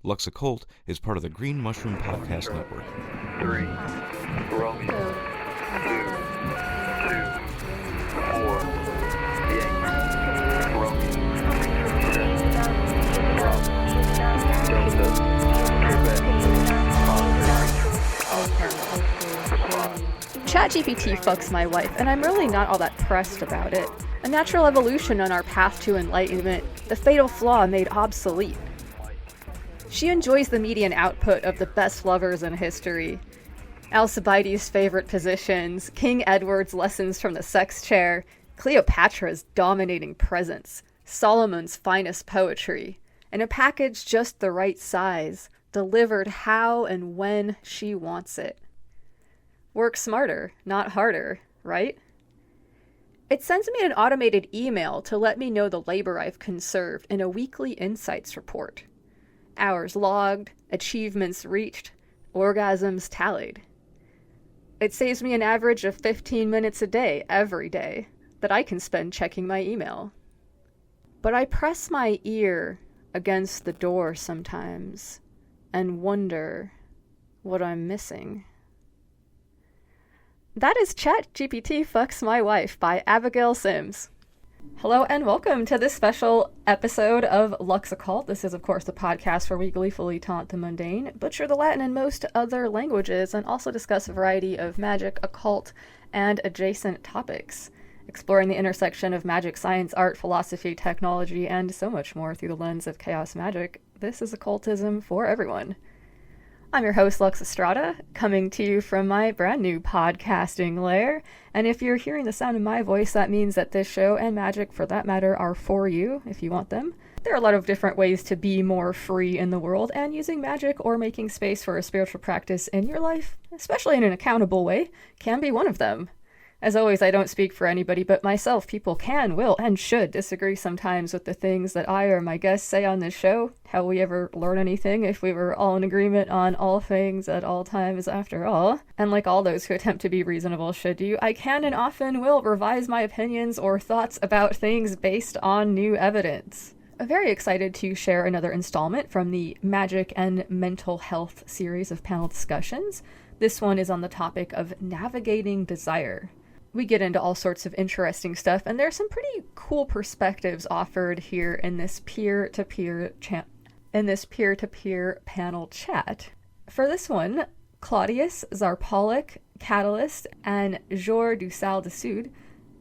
Lux Occult is part of the Green Mushroom Podcast Network. 3, Romeo, 2, 4, Yankee, Romeo, 10, Delta, Quebec, ChatGPT fucks my life, and I'm really not all that pressed about it. A natural evolution on our path to enlightenment, the fatal flaw made obsolete. She enjoys the median output of the best lovers in history. Alcibiades' favorite positions, King Edward's lessons from the sex chair, Cleopatra's dominating presence, Solomon's finest poetry, in a package just the right size, delivered how and when she wants it. Work smarter, not harder, right? It sends me an automated email to let me know the labor I've conserved in a weekly insights report. Hours logged, achievements reached, orgasms tallied. It saves me an average of 15 minutes a day, every day, that I can spend checking my email. But I press my ear against the door sometimes and wonder what I'm missing. That is ChatGPT Fucks My Wife by Abigail Sims. Hello and welcome to this special episode of Lux Occult. This is, of course, the podcast where we gleefully taunt the mundane, butcher the Latin and most other languages, and also discuss a variety of magic, occult, and adjacent topics, exploring the intersection of magic, science, art, philosophy, technology, and so much more through the lens of chaos magic. This is occultism for everyone. I'm your host, Lux Estrada, coming to you from my brand new podcasting lair. And if you're hearing the sound of my voice, that means that this show and magic, for that matter, are for you, if you want them. There are a lot of different ways to be more free in the world, and using magic or making space for a spiritual practice in your life, especially in an accountable way, can be one of them. As always, I don't speak for anybody but myself. People can, will, and should disagree sometimes with the things that I or my guests say on this show. How will we ever learn anything if we were all in agreement on all things at all times after all? And like all those who attempt to be reasonable should do, I can and often will revise my opinions or thoughts about things based on new evidence. I'm very excited to share another installment from the Magic and Mental Health series of panel discussions. This one is on the topic of navigating desire. We get into all sorts of interesting stuff, and there's some pretty cool perspectives offered here in this peer-to-peer panel chat. For this one, Clodius, Zarpauluk, Catalyst, and Jour de Sadalsuud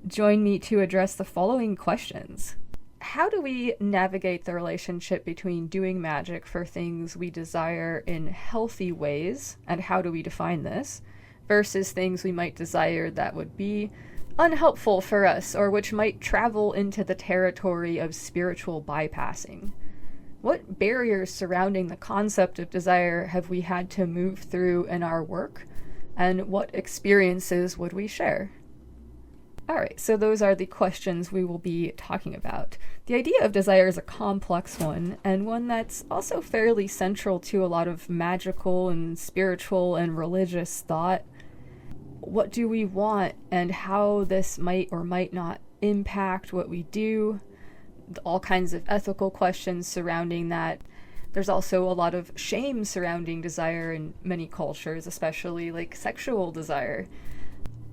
join me to address the following questions. How do we navigate the relationship between doing magic for things we desire in healthy ways, and how do we define this, versus things we might desire that would be unhelpful for us, or which might travel into the territory of spiritual bypassing? What barriers surrounding the concept of desire have we had to move through in our work, and what experiences would we share? Alright, so those are the questions we will be talking about. The idea of desire is a complex one, and one that's also fairly central to a lot of magical and spiritual and religious thought. What do we want, and how this might or might not impact what we do? All kinds of ethical questions surrounding that. There's also a lot of shame surrounding desire in many cultures, especially like sexual desire.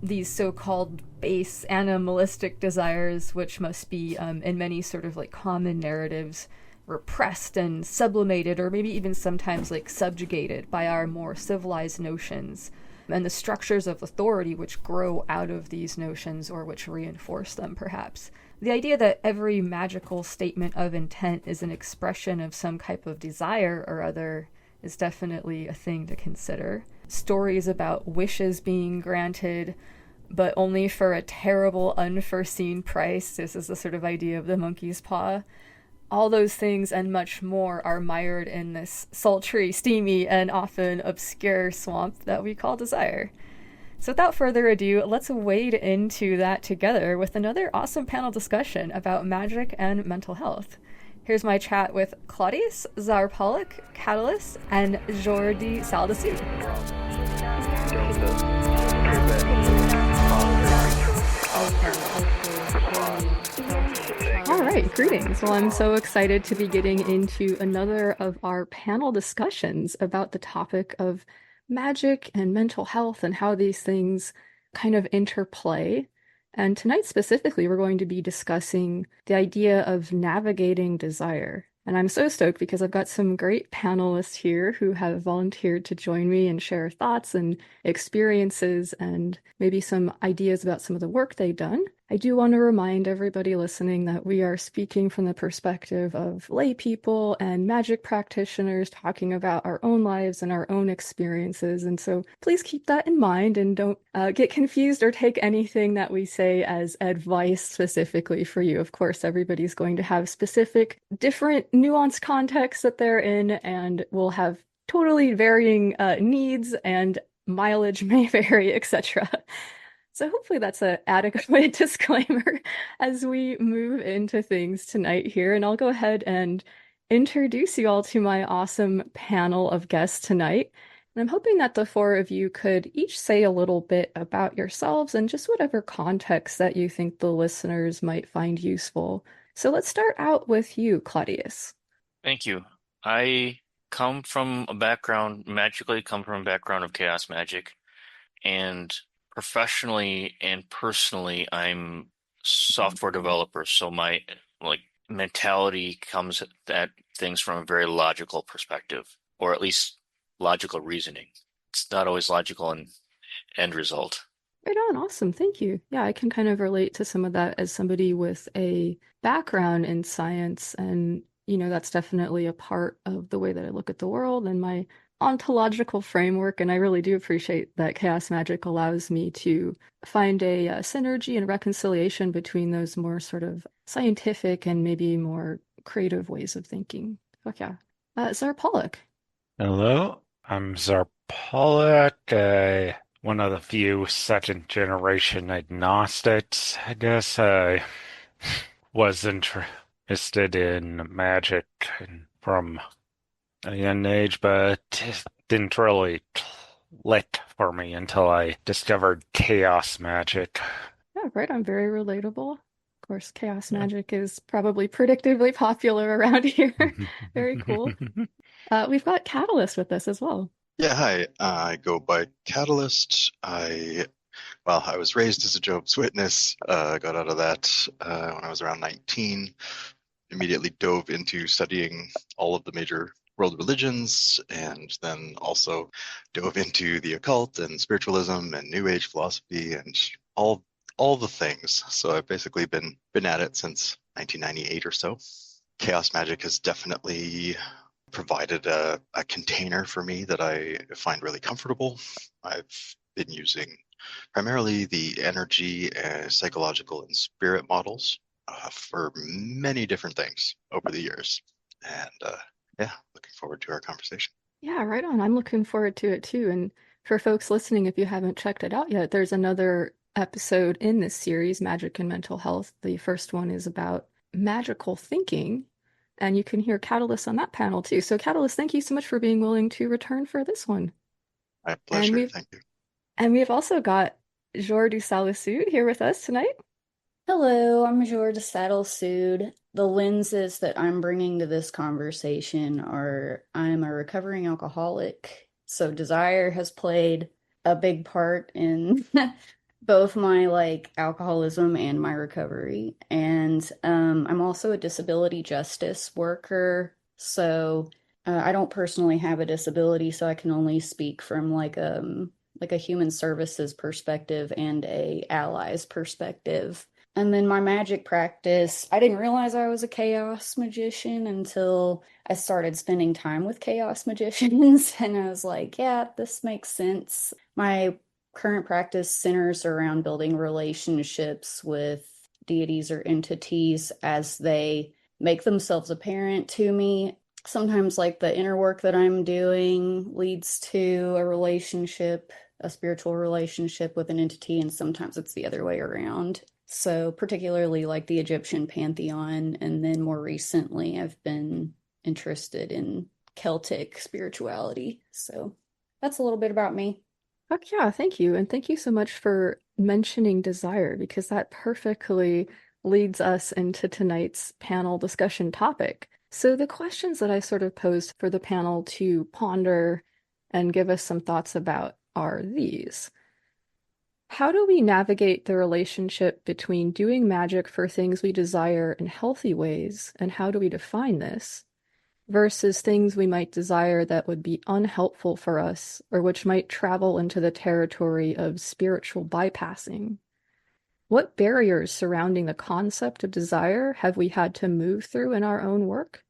These so-called base animalistic desires, which must be, in many sort of like common narratives, repressed and sublimated, or maybe even sometimes like subjugated by our more civilized notions, and the structures of authority which grow out of these notions or which reinforce them, perhaps. The idea that every magical statement of intent is an expression of some type of desire or other is definitely a thing to consider. Stories about wishes being granted, but only for a terrible, unforeseen price. This is the sort of idea of the monkey's paw. All those things and much more are mired in this sultry, steamy, and often obscure swamp that we call desire. So without further ado, let's wade into that together with another awesome panel discussion about magic and mental health. Here's my chat with Clodius, Zarpauluk, Catalyst, and Jour de Sadalsuud. All right. right, greetings. Well, I'm so excited to be getting into another of our panel discussions about the topic of magic and mental health and how these things kind of interplay. And tonight specifically, we're going to be discussing the idea of navigating desire. And I'm so stoked because I've got some great panelists here who have volunteered to join me and share thoughts and experiences and maybe some ideas about some of the work they've done. I do want to remind everybody listening that we are speaking from the perspective of lay people and magic practitioners talking about our own lives and our own experiences. And so please keep that in mind and don't get confused or take anything that we say as advice specifically for you. Of course, everybody's going to have specific, different, nuanced contexts that they're in and will have totally varying needs and mileage may vary, etc. So hopefully that's an adequate disclaimer as we move into things tonight here. And I'll go ahead and introduce you all to my awesome panel of guests tonight. And I'm hoping that the four of you could each say a little bit about yourselves and just whatever context that you think the listeners might find useful. So let's start out with you, Clodius. Thank you. I come from a background of chaos magic, and professionally and personally, I'm software developer, so my mentality comes at things from a very logical perspective, or at least logical reasoning. It's not always logical in end result. Right on, awesome, thank you. Yeah, I can kind of relate to some of that as somebody with a background in science, and that's definitely a part of the way that I look at the world and my ontological framework, and I really do appreciate that chaos magic allows me to find a synergy and reconciliation between those more sort of scientific and maybe more creative ways of thinking. Fuck yeah. Zarpauluk. Hello, I'm Zarpauluk, one of the few second-generation agnostics. I guess I was interested in magic from a young age, but it didn't really click for me until I discovered chaos magic. Yeah, right. I'm very relatable. Of course, chaos magic is probably predictably popular around here. Very cool. We've got Catalyst with us as well. Yeah, hi. I go by Catalyst. I was raised as a Jehovah's Witness. Got out of that when I was around 19. Immediately dove into studying all of the major world religions, and then also dove into the occult and spiritualism and New Age philosophy and all the things. So I've basically been at it since 1998 or so. Chaos magic has definitely provided a container for me that I find really comfortable. I've been using primarily the energy, psychological, and spirit models for many different things over the years. And looking forward to our conversation. Yeah, right on. I'm looking forward to it too. And for folks listening, if you haven't checked it out yet, there's another episode in this series, Magic and Mental Health. The first one is about magical thinking, and you can hear Catalyst on that panel too. So Catalyst, thank you so much for being willing to return for this one. My pleasure. Thank you. And we've also got Jour de Sadalsuud here with us tonight. Hello, I'm Jour de Sadalsuud. The lenses that I'm bringing to this conversation are I'm a recovering alcoholic, so desire has played a big part in both my alcoholism and my recovery. And I'm also a disability justice worker, so I don't personally have a disability, so I can only speak from a human services perspective and a allies perspective. And then my magic practice, I didn't realize I was a chaos magician until I started spending time with chaos magicians. And I was like, yeah, this makes sense. My current practice centers around building relationships with deities or entities as they make themselves apparent to me. Sometimes the inner work that I'm doing leads to a relationship, a spiritual relationship with an entity, and sometimes it's the other way around. So particularly the Egyptian pantheon, and then more recently I've been interested in Celtic spirituality. So that's a little bit about me. Fuck yeah, thank you. And thank you so much for mentioning desire, because that perfectly leads us into tonight's panel discussion topic. So the questions that I sort of posed for the panel to ponder and give us some thoughts about are these. How do we navigate the relationship between doing magic for things we desire in healthy ways, and how do we define this, versus things we might desire that would be unhelpful for us or which might travel into the territory of spiritual bypassing? What barriers surrounding the concept of desire have we had to move through in our own work?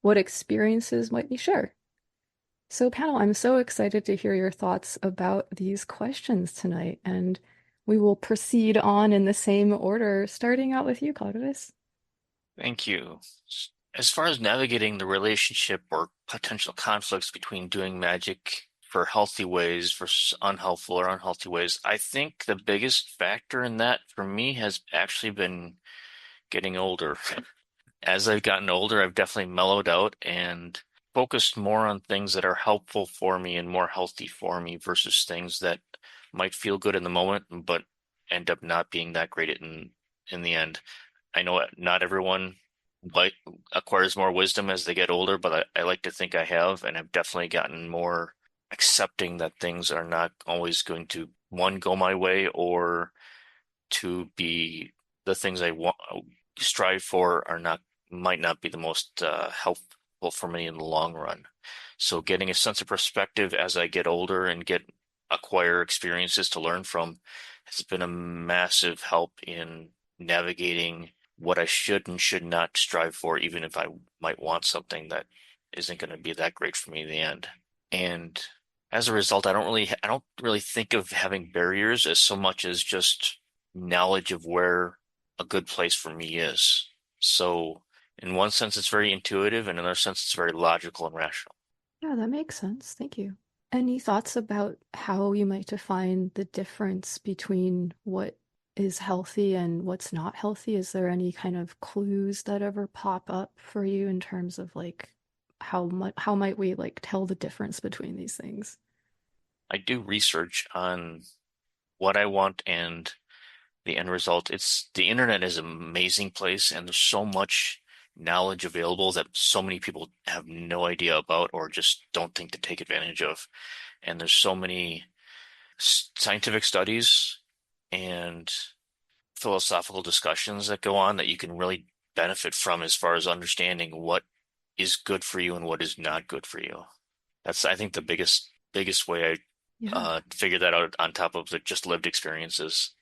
What experiences might we share? So, panel, I'm so excited to hear your thoughts about these questions tonight, and we will proceed on in the same order, starting out with you, Clodius. Thank you. As far as navigating the relationship or potential conflicts between doing magic for healthy ways versus unhelpful or unhealthy ways, I think the biggest factor in that for me has actually been getting older. As I've gotten older, I've definitely mellowed out and focused more on things that are helpful for me and more healthy for me versus things that might feel good in the moment but end up not being that great in the end. I know not everyone acquires more wisdom as they get older, but I like to think I have, and I've definitely gotten more accepting that things are not always going to, one, go my way, or to be the things I strive for might not be the most helpful for me in the long run. So getting a sense of perspective as I get older and acquire experiences to learn from has been a massive help in navigating what I should and should not strive for, even if I might want something that isn't going to be that great for me in the end. And as a result, I don't really think of having barriers as so much as just knowledge of where a good place for me is. So in one sense, it's very intuitive, and in another sense, it's very logical and rational. Yeah, that makes sense. Thank you. Any thoughts about how you might define the difference between what is healthy and what's not healthy? Is there any kind of clues that ever pop up for you in terms of like how might we like tell the difference between these things? I do research on what I want and the end result. The internet is an amazing place, and there's so much knowledge available that so many people have no idea about or just don't think to take advantage of. And there's so many scientific studies and philosophical discussions that go on that you can really benefit from as far as understanding what is good for you and what is not good for you. That's, I think, the biggest way I figured that out on top of the just lived experiences.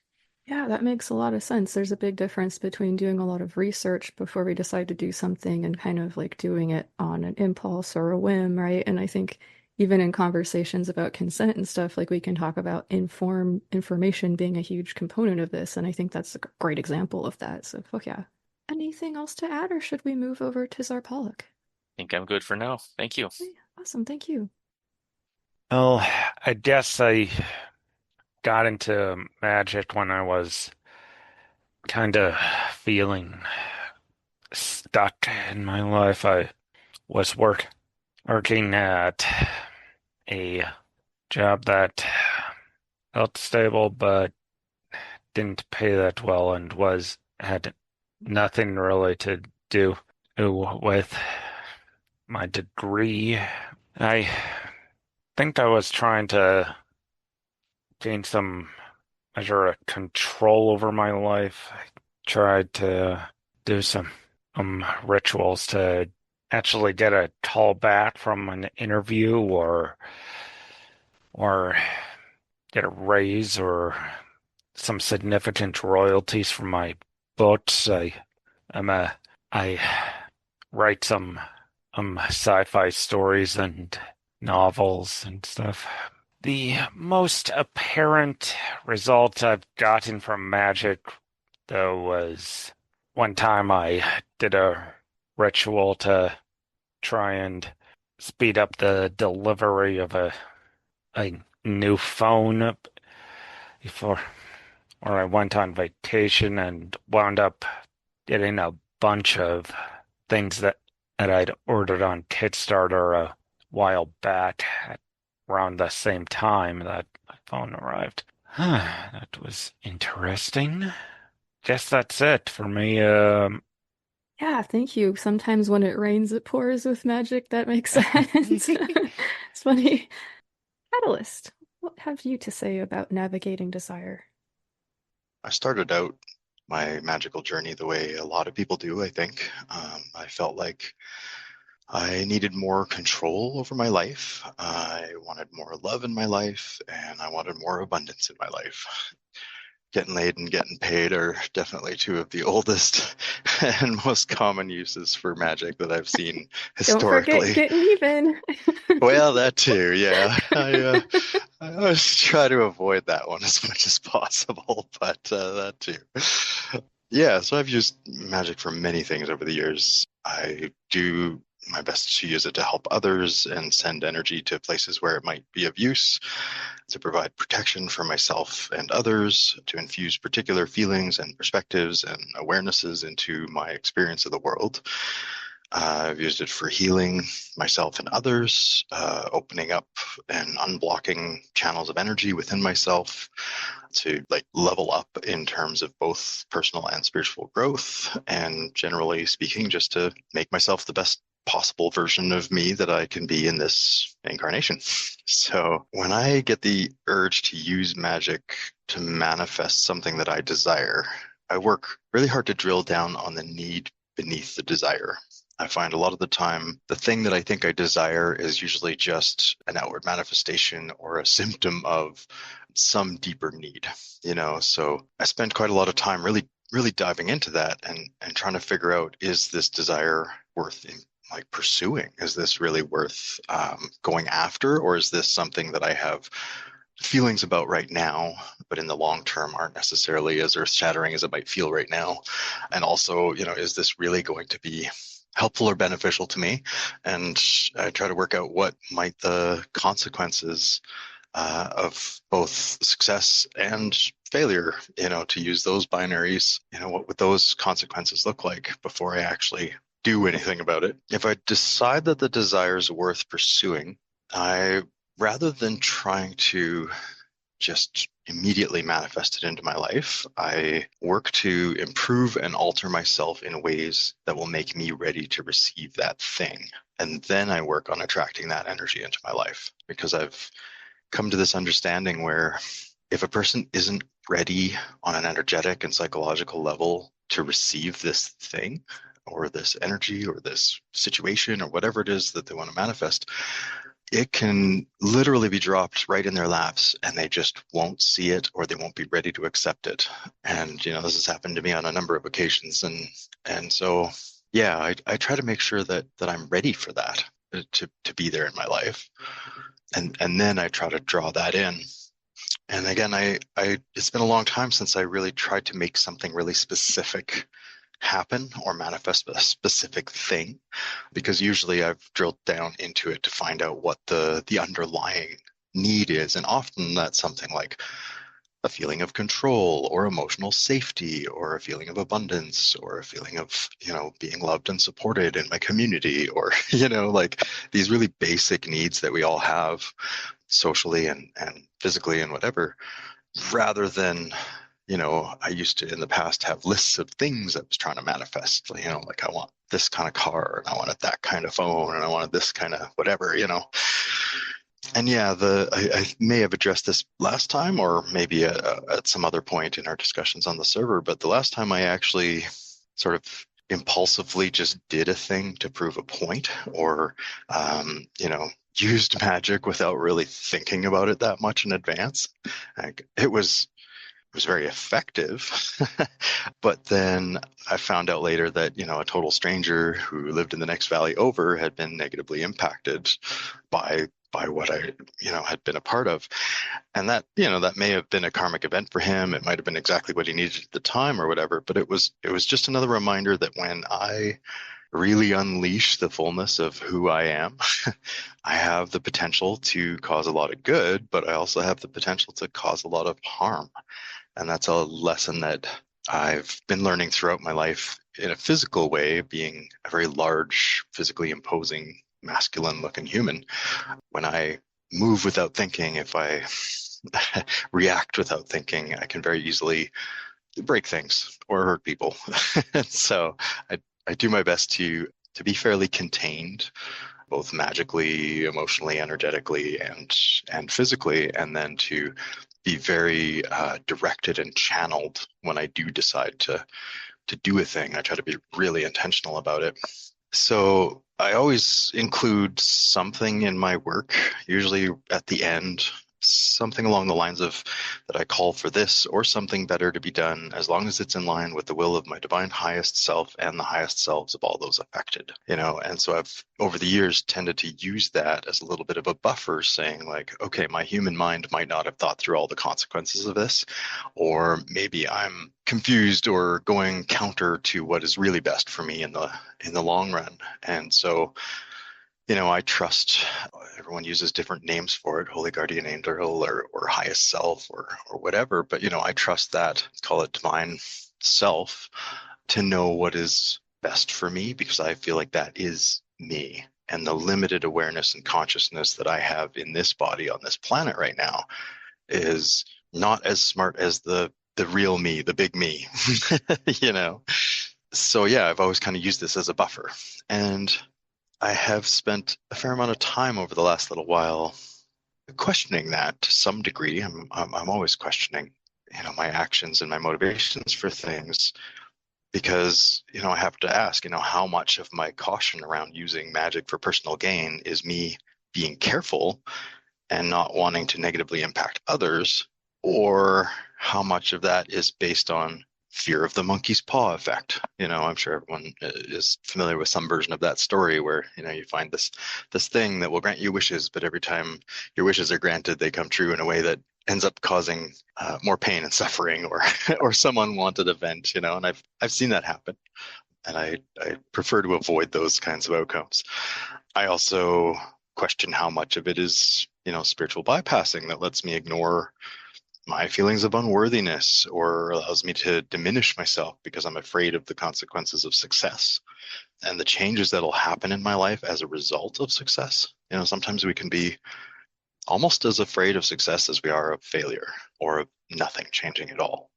Yeah, that makes a lot of sense. There's a big difference between doing a lot of research before we decide to do something and kind of like doing it on an impulse or a whim, right? And I think even in conversations about consent and stuff, like we can talk about information being a huge component of this. And I think that's a great example of that. So fuck yeah. Anything else to add, or should we move over to Zarpauluk? I think I'm good for now. Thank you. Okay, awesome, thank you. Well, I guess I got into magic when I was kind of feeling stuck in my life. I was working at a job that felt stable but didn't pay that well and had nothing really to do with my degree. I think I was trying to gain some measure of control over my life. I tried to do some rituals to actually get a call back from an interview or get a raise or some significant royalties from my books. I write some sci-fi stories and novels and stuff. The most apparent result I've gotten from magic, though, was one time I did a ritual to try and speed up the delivery of a new phone or I went on vacation and wound up getting a bunch of things that I'd ordered on Kickstarter a while back around the same time that my phone arrived. That was interesting. guess that's it for me. Yeah, thank you. Sometimes when it rains, it pours with magic. That makes sense. It's funny. Catalyst, what have you to say about navigating desire? I started out my magical journey the way a lot of people do, I think. I felt like I needed more control over my life. I wanted more love in my life, and I wanted more abundance in my life. Getting laid and getting paid are definitely two of the oldest and most common uses for magic that I've seen Don't forget historically. getting even. Well, that too, yeah. I always try to avoid that one as much as possible, but that too. Yeah, so I've used magic for many things over the years. I do my best to use it to help others and send energy to places where it might be of use, to provide protection for myself and others, to infuse particular feelings and perspectives and awarenesses into my experience of the world. I've used it for healing myself and others, opening up and unblocking channels of energy within myself to like level up in terms of both personal and spiritual growth, and generally speaking, just to make myself the best possible version of me that I can be in this incarnation. So when I get the urge to use magic to manifest something that I desire, I work really hard to drill down on the need beneath the desire. I find a lot of the time the thing that I think I desire is usually just an outward manifestation or a symptom of some deeper need, so I spend quite a lot of time really diving into that and trying to figure out, is this desire worth like pursuing? Is this really worth going after, or is this something that I have feelings about right now, but in the long term aren't necessarily as earth-shattering as it might feel right now? And also, is this really going to be helpful or beneficial to me? And I try to work out what might the consequences of both success and failure, to use those binaries, what would those consequences look like before I actually do anything about it? If I decide that the desire is worth pursuing, rather than trying to just immediately manifest it into my life, I work to improve and alter myself in ways that will make me ready to receive that thing. And then I work on attracting that energy into my life, because I've come to this understanding where if a person isn't ready on an energetic and psychological level to receive this thing or this energy or this situation or whatever it is that they want to manifest, it can literally be dropped right in their laps and they just won't see it, or they won't be ready to accept it. And, this has happened to me on a number of occasions. And so, yeah, I try to make sure that I'm ready for that, to be there in my life. And then I try to draw that in. And again, it's been a long time since I really tried to make something really specific happen or manifest a specific thing, because usually I've drilled down into it to find out what the underlying need is. And often that's something like a feeling of control or emotional safety or a feeling of abundance or a feeling of, being loved and supported in my community, or, like these really basic needs that we all have socially and physically and whatever, rather than, I used to in the past have lists of things I was trying to manifest, like I want this kind of car and I wanted that kind of phone and I wanted this kind of whatever, And yeah, I may have addressed this last time, or maybe at some other point in our discussions on the server, but the last time I actually sort of impulsively just did a thing to prove a point, or, used magic without really thinking about it that much in advance. It was very effective. But then I found out later that, a total stranger who lived in the next valley over had been negatively impacted by what I, had been a part of. And that, that may have been a karmic event for him. It might have been exactly what he needed at the time or whatever, but it was just another reminder that when I really unleash the fullness of who I am, I have the potential to cause a lot of good, but I also have the potential to cause a lot of harm. And that's a lesson that I've been learning throughout my life in a physical way, being a very large, physically imposing, masculine-looking human. When I move without thinking, if I react without thinking, I can very easily break things or hurt people. And so I do my best to be fairly contained, both magically, emotionally, energetically, and physically, and then to be very directed and channeled when I do decide to do a thing. I try to be really intentional about it. So I always include something in my work, usually at the end, something along the lines of that I call for this or something better to be done, as long as it's in line with the will of my divine highest self and the highest selves of all those affected, and so I've over the years tended to use that as a little bit of a buffer, saying like, okay, my human mind might not have thought through all the consequences of this, or maybe I'm confused or going counter to what is really best for me in the long run. And so I trust. Everyone uses different names for it, holy guardian angel or highest self or whatever. But, I trust that, call it divine self, to know what is best for me, because I feel like that is me. And the limited awareness and consciousness that I have in this body on this planet right now is not as smart as the real me, the big me, So yeah, I've always kind of used this as a buffer. And I have spent a fair amount of time over the last little while questioning that to some degree. I'm always questioning, my actions and my motivations for things, because, I have to ask, how much of my caution around using magic for personal gain is me being careful and not wanting to negatively impact others, or how much of that is based on fear of the monkey's paw effect. I'm sure everyone is familiar with some version of that story where, you find this thing that will grant you wishes, but every time your wishes are granted, they come true in a way that ends up causing more pain and suffering, or some unwanted event, and I've seen that happen. And I prefer to avoid those kinds of outcomes. I also question how much of it is, spiritual bypassing that lets me ignore my feelings of unworthiness, or allows me to diminish myself because I'm afraid of the consequences of success and the changes that'll happen in my life as a result of success. Sometimes we can be almost as afraid of success as we are of failure or of nothing changing at all,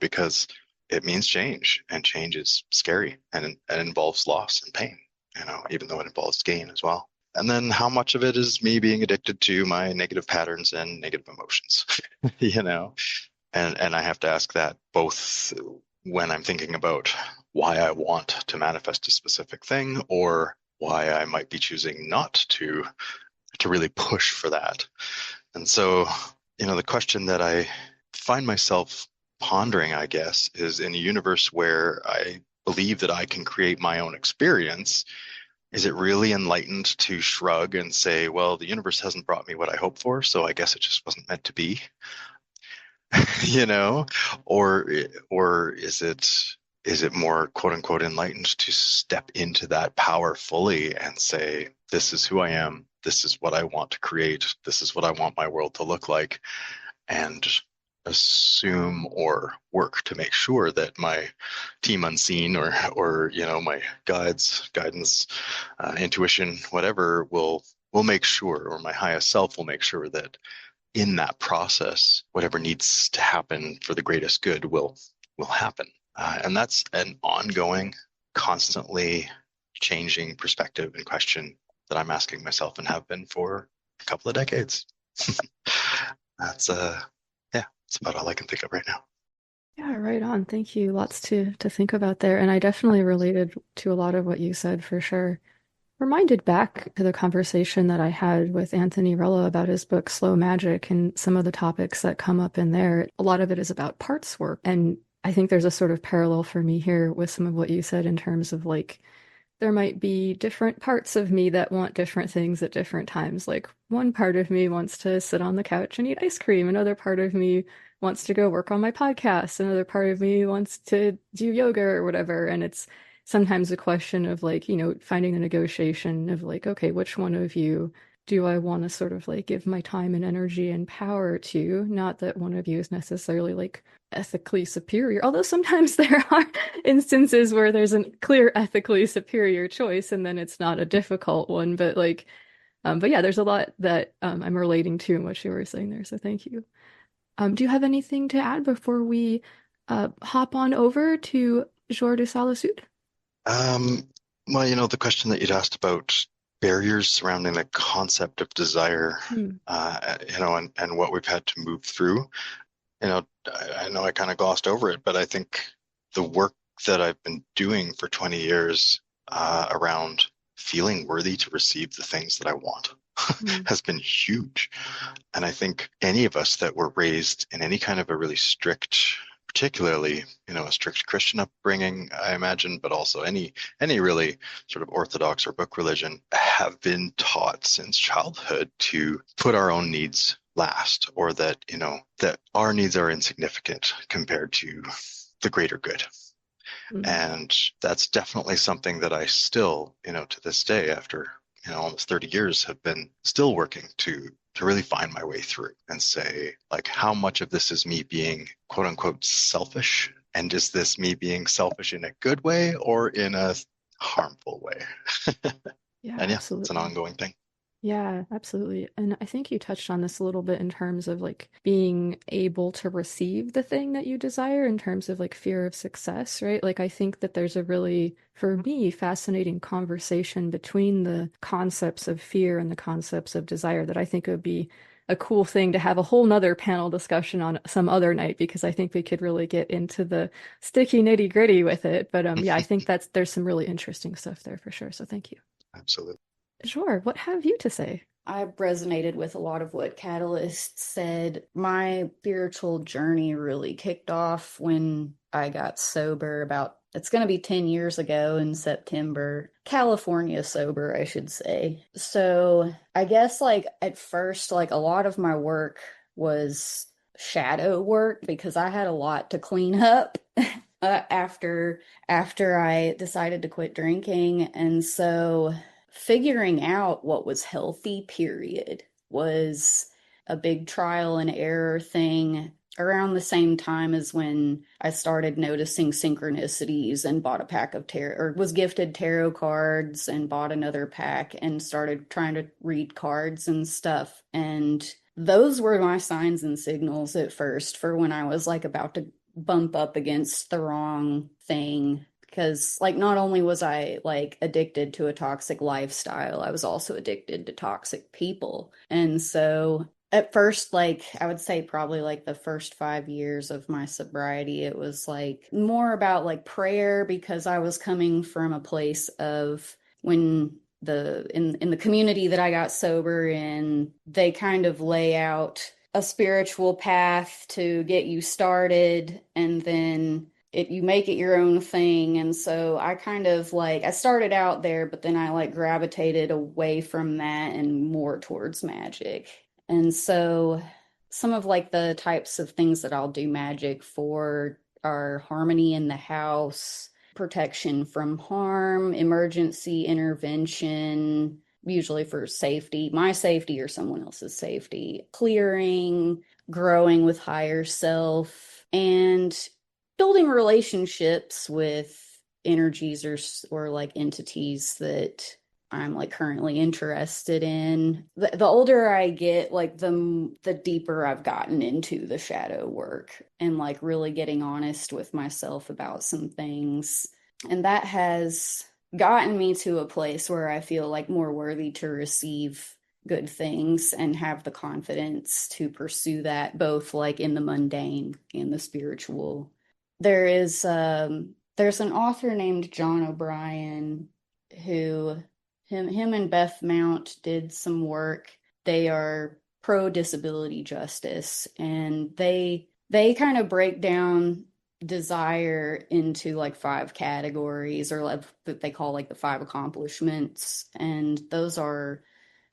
because it means change, and change is scary and involves loss and pain, even though it involves gain as well. And then how much of it is me being addicted to my negative patterns and negative emotions, and I have to ask that both when I'm thinking about why I want to manifest a specific thing, or why I might be choosing not to really push for that. And so, the question that I find myself pondering, I guess, is, in a universe where I believe that I can create my own experience, is it really enlightened to shrug and say, well, the universe hasn't brought me what I hoped for, so I guess it just wasn't meant to be? Or is it more, quote unquote, enlightened to step into that power fully and say, this is who I am, this is what I want to create, this is what I want my world to look like, and assume or work to make sure that my team unseen or my guides, guidance, intuition, whatever will make sure, or my highest self will make sure that in that process, whatever needs to happen for the greatest good will happen. And that's an ongoing, constantly changing perspective and question that I'm asking myself, and have been for a couple of decades. That's about all I can think of right now. Yeah, right on. Thank you. Lots to think about there. And I definitely related to a lot of what you said, for sure. Reminded back to the conversation that I had with Anthony Rella about his book Slow Magic, and some of the topics that come up in there. A lot of it is about parts work. And I think there's a sort of parallel for me here with some of what you said, in terms of like, there might be different parts of me that want different things at different times. Like, one part of me wants to sit on the couch and eat ice cream. Another part of me wants to go work on my podcast. Another part of me wants to do yoga or whatever. And it's sometimes a question of like, finding a negotiation of like, okay, which one of you do I want to sort of like give my time and energy and power to? Not that one of you is necessarily like ethically superior, although sometimes there are instances where there's a clear ethically superior choice, and then it's not a difficult one. But like, but yeah, there's a lot that I'm relating to in what you were saying there. So thank you. Do you have anything to add before we hop on over to Jour de Sadalsuud. Well, the question that you'd asked about barriers surrounding the concept of desire, and what we've had to move through, I know I kind of glossed over it, but I think the work that I've been doing for 20 years around feeling worthy to receive the things that I want has been huge. And I think any of us that were raised in any kind of a really strict, particularly, a strict Christian upbringing, I imagine, but also any really sort of orthodox or book religion, have been taught since childhood to put our own needs last, or that, that our needs are insignificant compared to the greater good. And that's definitely something that I still, to this day, after, almost 30 years, have been still working to really find my way through and say, like, how much of this is me being quote unquote selfish? And is this me being selfish in a good way or in a harmful way? Yeah, And absolutely. it's an ongoing thing. Yeah, absolutely. And I think you touched on this a little bit in terms of like being able to receive the thing that you desire in terms of like fear of success, right? Like I think that there's a really, for me, fascinating conversation between the concepts of fear and the concepts of desire that I think would be a cool thing to have a whole nother panel discussion on some other night, because I think we could really get into the sticky nitty-gritty with it. But yeah, I think there's some really interesting stuff there for sure. So thank you. Absolutely. Sure. What have you to say? I resonated with a lot of what Catalyst said. My spiritual journey really kicked off when I got sober it's going to be 10 years ago in September. California sober, I should say. So I guess like at first, like a lot of my work was shadow work because I had a lot to clean up after I decided to quit drinking. And so figuring out what was healthy, period, was a big trial and error thing around the same time as when I started noticing synchronicities and bought a pack of tarot, or was gifted tarot cards and bought another pack and started trying to read cards and stuff. And those were my signs and signals at first for when I was like about to bump up against the wrong thing. Because like not only was I like addicted to a toxic lifestyle, I was also addicted to toxic people. And so at first, like I would say probably like the first 5 years of my sobriety, it was like more about like prayer, because I was coming from a place of when in the community that I got sober in, they kind of lay out a spiritual path to get you started, and then you make it your own thing. And so I kind of like, I started out there, but then I like gravitated away from that and more towards magic. And so some of like the types of things that I'll do magic for are harmony in the house, protection from harm, emergency intervention, usually for safety, my safety or someone else's safety, clearing, growing with higher self, and building relationships with energies or like entities that I'm like currently interested in. The older I get, like the deeper I've gotten into the shadow work and like really getting honest with myself about some things. And that has gotten me to a place where I feel like more worthy to receive good things and have the confidence to pursue that, both like in the mundane and the spiritual. There's an author named John O'Brien who him and Beth Mount did some work. They are pro disability justice, and they kind of break down desire into like 5 categories, or like that they call like the 5 accomplishments, and those are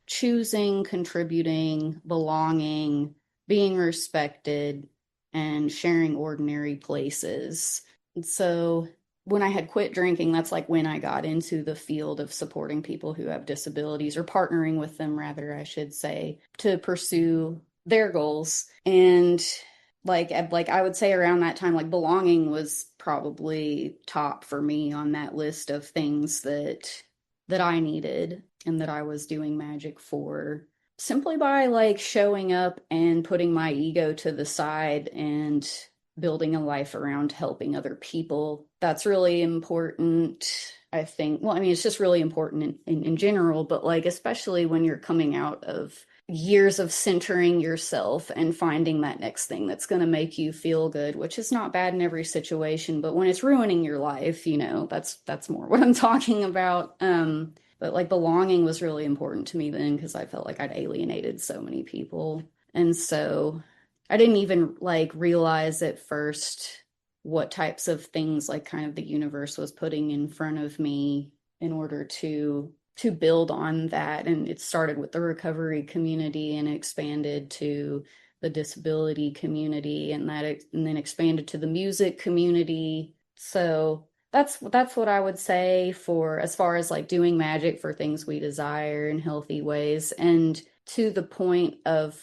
choosing, contributing, belonging, being respected, and sharing ordinary places. And so when I had quit drinking, that's like when I got into the field of supporting people who have disabilities, or partnering with them, rather, I should say, to pursue their goals. And like I would say around that time, like belonging was probably top for me on that list of things that I needed and that I was doing magic for, simply by like showing up and putting my ego to the side and building a life around helping other people. That's really important, I think. Well, I mean, it's just really important in general, but like, especially when you're coming out of years of centering yourself and finding that next thing that's going to make you feel good, which is not bad in every situation, but when it's ruining your life, that's more what I'm talking about. But like belonging was really important to me then, because I felt like I'd alienated so many people. And so I didn't even like realize at first what types of things like kind of the universe was putting in front of me in order to build on that. And it started with the recovery community and expanded to the disability community, and then expanded to the music community. So that's what I would say for as far as like doing magic for things we desire in healthy ways. And to the point of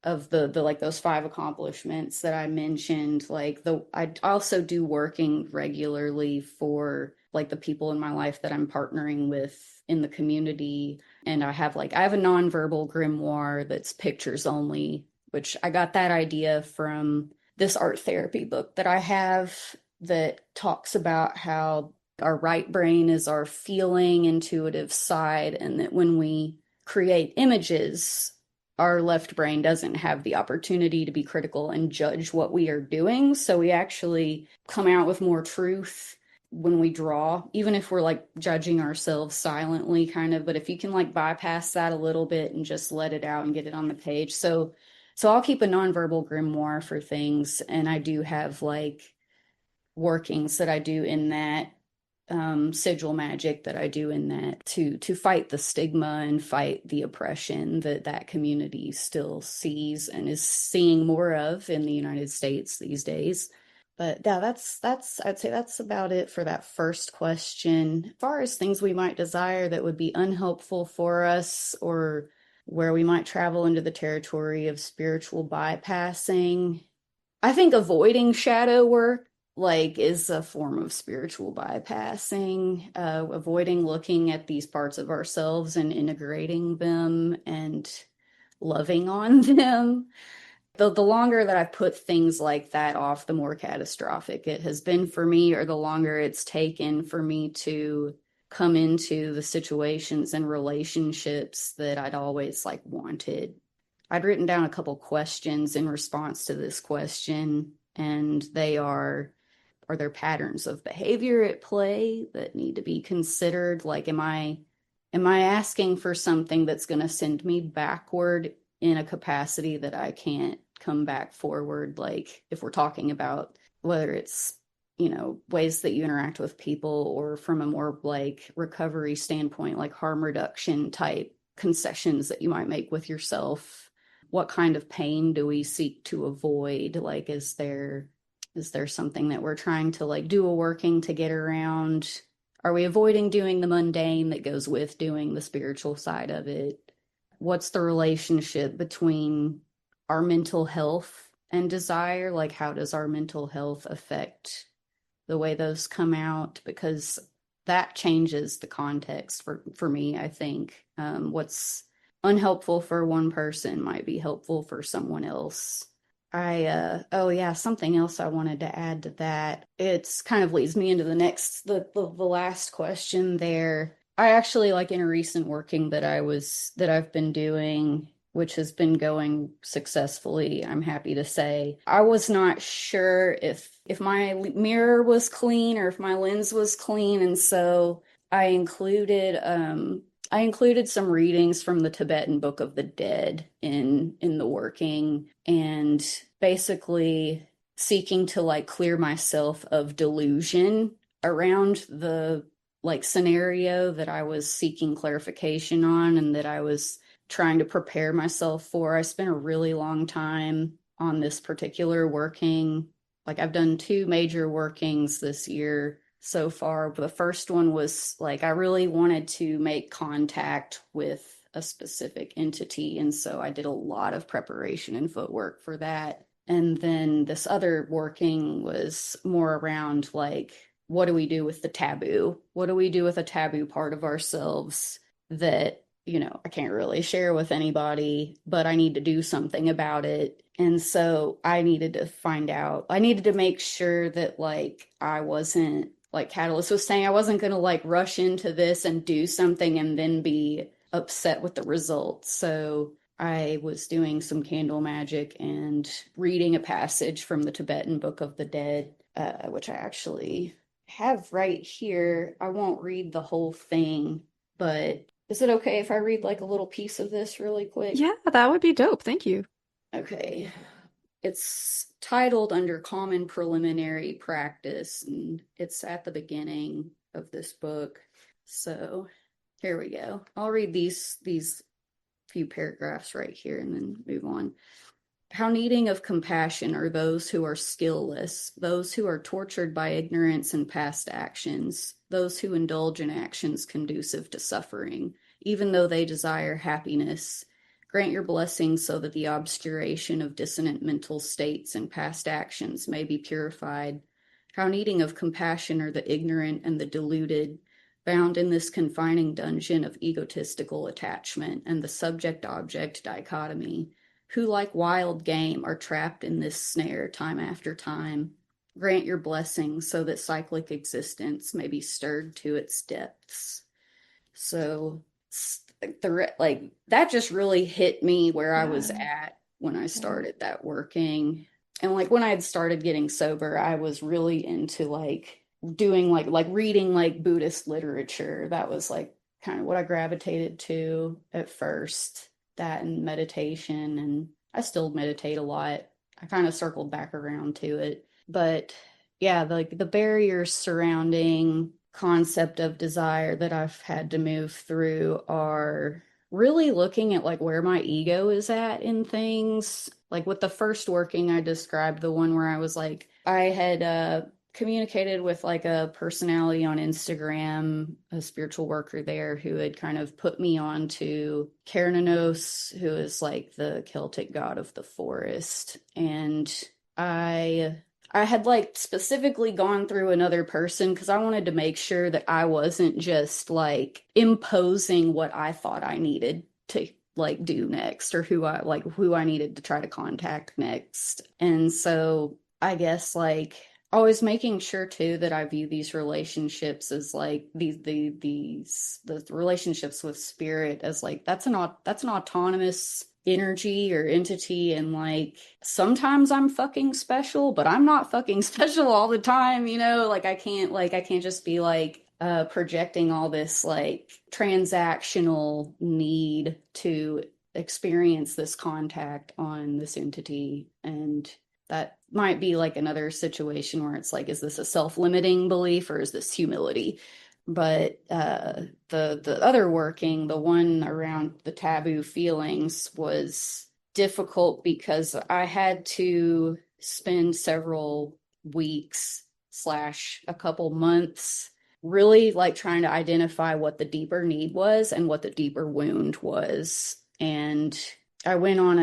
the like those 5 accomplishments that I mentioned, like I also do working regularly for like the people in my life that I'm partnering with in the community. And I have a nonverbal grimoire that's pictures only, which I got that idea from this art therapy book that I have that talks about how our right brain is our feeling, intuitive side, and that when we create images, our left brain doesn't have the opportunity to be critical and judge what we are doing. So we actually come out with more truth when we draw, even if we're like judging ourselves silently kind of, but if you can like bypass that a little bit and just let it out and get it on the page. So I'll keep a nonverbal grimoire for things. And I do have like workings that I do in that, sigil magic that I do in that to fight the stigma and fight the oppression that community still sees and is seeing more of in the United States these days. But yeah, I'd say that's about it for that first question. As far as things we might desire that would be unhelpful for us, or where we might travel into the territory of spiritual bypassing, I think avoiding shadow work like is a form of spiritual bypassing, avoiding looking at these parts of ourselves and integrating them and loving on them. The longer that I've put things like that off, the more catastrophic it has been for me, or the longer it's taken for me to come into the situations and relationships that I'd always like wanted. I'd written down a couple questions in response to this question, and they are there patterns of behavior at play that need to be considered? Like, am I asking for something that's going to send me backward in a capacity that I can't come back forward? Like, if we're talking about whether it's, ways that you interact with people, or from a more like recovery standpoint, like harm reduction type concessions that you might make with yourself, what kind of pain do we seek to avoid? Like, is there something that we're trying to like do a working to get around? Are we avoiding doing the mundane that goes with doing the spiritual side of it? What's the relationship between our mental health and desire? Like, how does our mental health affect the way those come out? Because that changes the context for me, I think. What's unhelpful for one person might be helpful for someone else. Something else I wanted to add to that. It's kind of leads me into the last question there. I actually, like, in a recent working that I've been doing, which has been going successfully, I'm happy to say, I was not sure if my mirror was clean or if my lens was clean, and so I included some readings from the Tibetan Book of the Dead in the working, and basically seeking to like clear myself of delusion around the like scenario that I was seeking clarification on and that I was trying to prepare myself for. I spent a really long time on this particular working. Like, I've done 2 major workings this year so far. The first one was like, I really wanted to make contact with a specific entity, and so I did a lot of preparation and footwork for that. And then this other working was more around like, what do we do with the taboo? What do we do with a taboo part of ourselves that I can't really share with anybody, but I need to do something about it. And so I needed to make sure that like I wasn't, like Catalyst was saying, I wasn't going to like rush into this and do something and then be upset with the results. So I was doing some candle magic and reading a passage from the Tibetan Book of the Dead, which I actually have right here. I won't read the whole thing, but is it okay if I read like a little piece of this really quick? Yeah, that would be dope. Thank you. Okay. It's titled Under Common Preliminary Practice, and it's at the beginning of this book. So here we go. I'll read these few paragraphs right here and then move on. How needing of compassion are those who are skillless, those who are tortured by ignorance and past actions, those who indulge in actions conducive to suffering, even though they desire happiness. Grant your blessings so that the obscuration of dissonant mental states and past actions may be purified. How needing of compassion are the ignorant and the deluded, bound in this confining dungeon of egotistical attachment and the subject-object dichotomy, who like wild game are trapped in this snare time after time. Grant your blessings so that cyclic existence may be stirred to its depths. So that just really hit me where I was at when I started that working. And like when I had started getting sober, I was really into like doing like reading like Buddhist literature. That was like kind of what I gravitated to at first. That and meditation, and I still meditate a lot. I kind of circled back around to it. But yeah, like the barriers surrounding concept of desire that I've had to move through are really looking at like where my ego is at in things. Like with the first working I described, the one where I was like, I had communicated with like a personality on Instagram, a spiritual worker there who had kind of put me on to Cernunnos, who is like the Celtic god of the forest. And I had like specifically gone through another person because I wanted to make sure that I wasn't just like imposing what I thought I needed to like do next, or who I needed to try to contact next. And so I guess like always making sure too that I view these relationships as like the relationships with spirit as like that's an autonomous energy or entity, and like sometimes I'm fucking special, but I'm not fucking special all the time, like I can't just be like projecting all this like transactional need to experience this contact on this entity. And that might be like another situation where it's like, is this a self-limiting belief or is this humility? But the other working, the one around the taboo feelings, was difficult because I had to spend several weeks / a couple months really like trying to identify what the deeper need was and what the deeper wound was. And I went on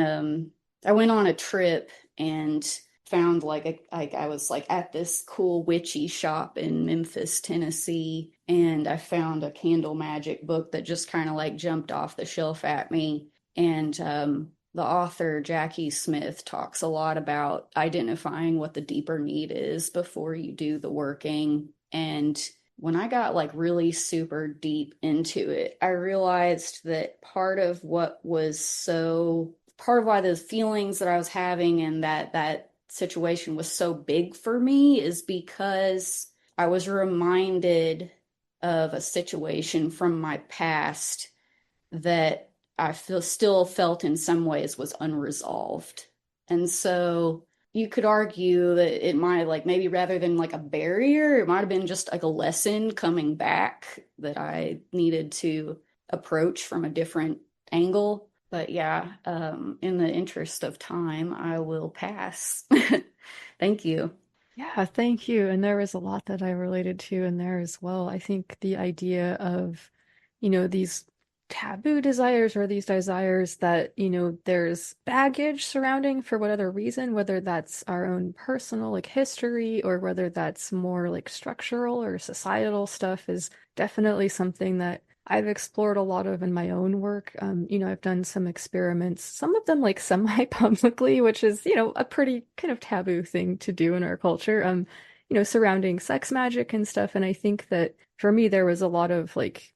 a trip and found I was like at this cool witchy shop in Memphis, Tennessee, and I found a candle magic book that just kind of like jumped off the shelf at me. And the author Jacki Smith talks a lot about identifying what the deeper need is before you do the working. And when I got like really super deep into it, I realized that part of why the feelings that I was having and that situation was so big for me is because I was reminded of a situation from my past that I still felt in some ways was unresolved. And so you could argue that it might like maybe rather than like a barrier, it might have been just like a lesson coming back that I needed to approach from a different angle. But yeah, in the interest of time, I will pass. Thank you. Yeah, thank you. And there was a lot that I related to in there as well. I think the idea of, these taboo desires or these desires that, there's baggage surrounding for whatever reason, whether that's our own personal like history or whether that's more like structural or societal stuff, is definitely something that I've explored a lot of in my own work. I've done some experiments, some of them like semi-publicly, which is, a pretty kind of taboo thing to do in our culture, surrounding sex magic and stuff. And I think that for me, there was a lot of like,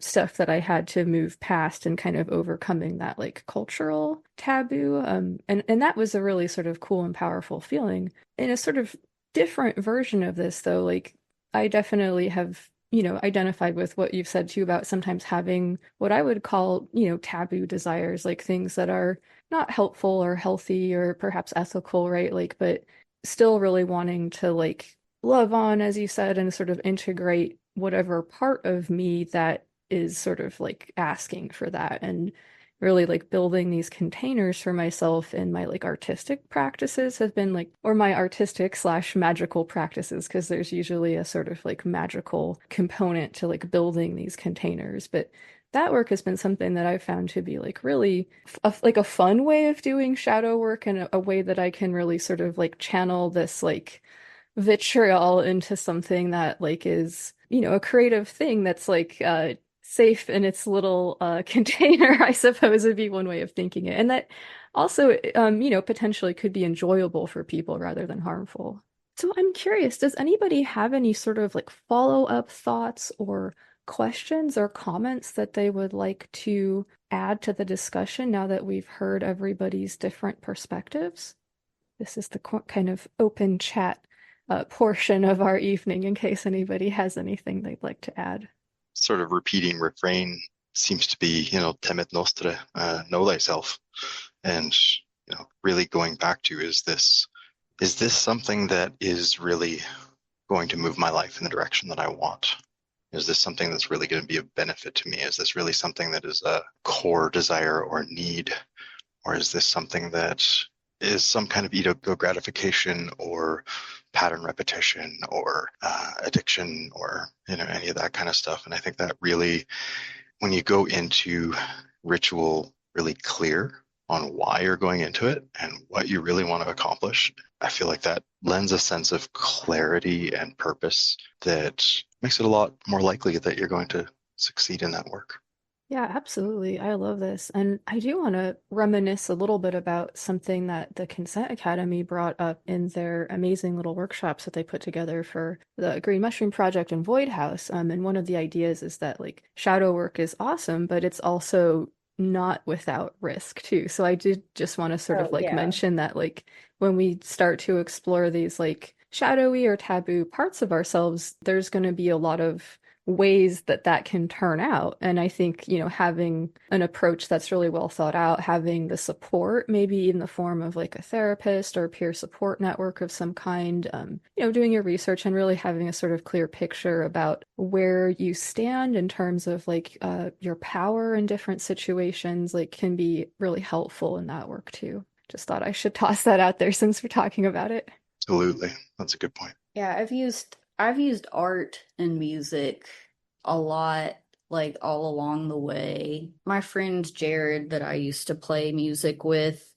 stuff that I had to move past and kind of overcoming that like cultural taboo. And that was a really sort of cool and powerful feeling. In a sort of different version of this, though, like I definitely have identified with what you've said too about sometimes having what I would call, taboo desires, like things that are not helpful or healthy or perhaps ethical, right? Like, but still really wanting to like love on, as you said, and sort of integrate whatever part of me that is sort of like asking for that and really like building these containers for myself in my like artistic practices have been like, or my artistic slash magical practices, because there's usually a sort of like magical component to like building these containers. But that work has been something that I've found to be like really like a fun way of doing shadow work and a way that I can really sort of like channel this like vitriol into something that like is, a creative thing that's like safe in its little container, I suppose would be one way of thinking it. And that also, potentially could be enjoyable for people rather than harmful. So I'm curious, does anybody have any sort of like follow-up thoughts or questions or comments that they would like to add to the discussion now that we've heard everybody's different perspectives? This is the kind of open chat portion of our evening in case anybody has anything they'd like to add. Sort of repeating refrain seems to be, temet nostre, know thyself. And, really going back to, is this something that is really going to move my life in the direction that I want? Is this something that's really going to be of benefit to me? Is this really something that is a core desire or need? Or is this something that is some kind of ego gratification or pattern repetition or addiction or any of that kind of stuff? And I think that really, when you go into ritual really clear on why you're going into it and what you really want to accomplish, I feel like that lends a sense of clarity and purpose that makes it a lot more likely that you're going to succeed in that work. Yeah, absolutely. I love this. And I do want to reminisce a little bit about something that the Consent Academy brought up in their amazing little workshops that they put together for the Green Mushroom Project and Void House. And one of the ideas is that like shadow work is awesome, but it's also not without risk too. So I did just want to sort of like mention that like when we start to explore these like shadowy or taboo parts of ourselves, there's going to be a lot of ways that can turn out. And I think, having an approach that's really well thought out, having the support, maybe in the form of like a therapist or a peer support network of some kind, doing your research and really having a sort of clear picture about where you stand in terms of like your power in different situations, like can be really helpful in that work too. Just thought I should toss that out there since we're talking about it. Absolutely. That's a good point. Yeah, I've used art and music a lot, like all along the way. My friend Jared that I used to play music with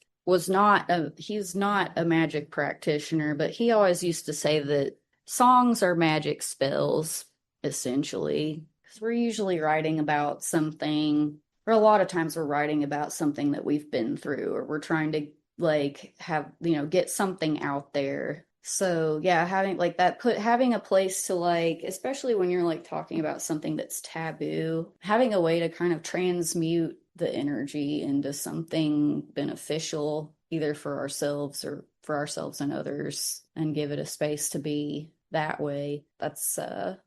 he's not a magic practitioner, but he always used to say that songs are magic spells, essentially. Because we're usually writing about something, or a lot of times we're writing about something that we've been through, or we're trying to like have, get something out there. So yeah, having a place to like, especially when you're like talking about something that's taboo, having a way to kind of transmute the energy into something beneficial, either for ourselves and others, and give it a space to be that way. That's a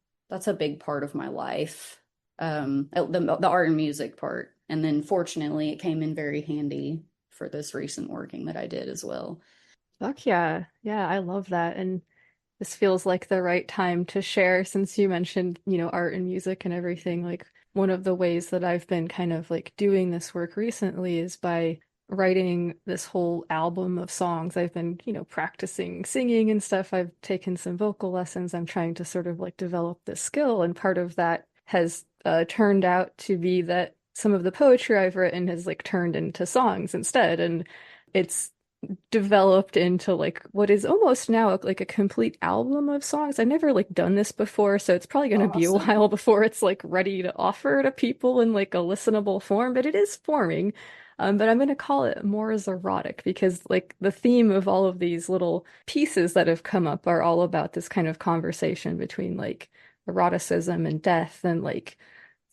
big part of my life. The art and music part. And then fortunately it came in very handy for this recent working that I did as well. Fuck yeah. Yeah, I love that. And this feels like the right time to share since you mentioned, art and music and everything. Like one of the ways that I've been kind of like doing this work recently is by writing this whole album of songs. I've been, practicing singing and stuff. I've taken some vocal lessons. I'm trying to sort of like develop this skill. And part of that has turned out to be that some of the poetry I've written has like turned into songs instead. And it's developed into like what is almost now like a complete album of songs. I've never like done this before, so it's probably going to be a Awesome. while before it's like ready to offer to people in like a listenable form, but it is forming. But I'm going to call it more as erotic because like the theme of all of these little pieces that have come up are all about this kind of conversation between like eroticism and death and like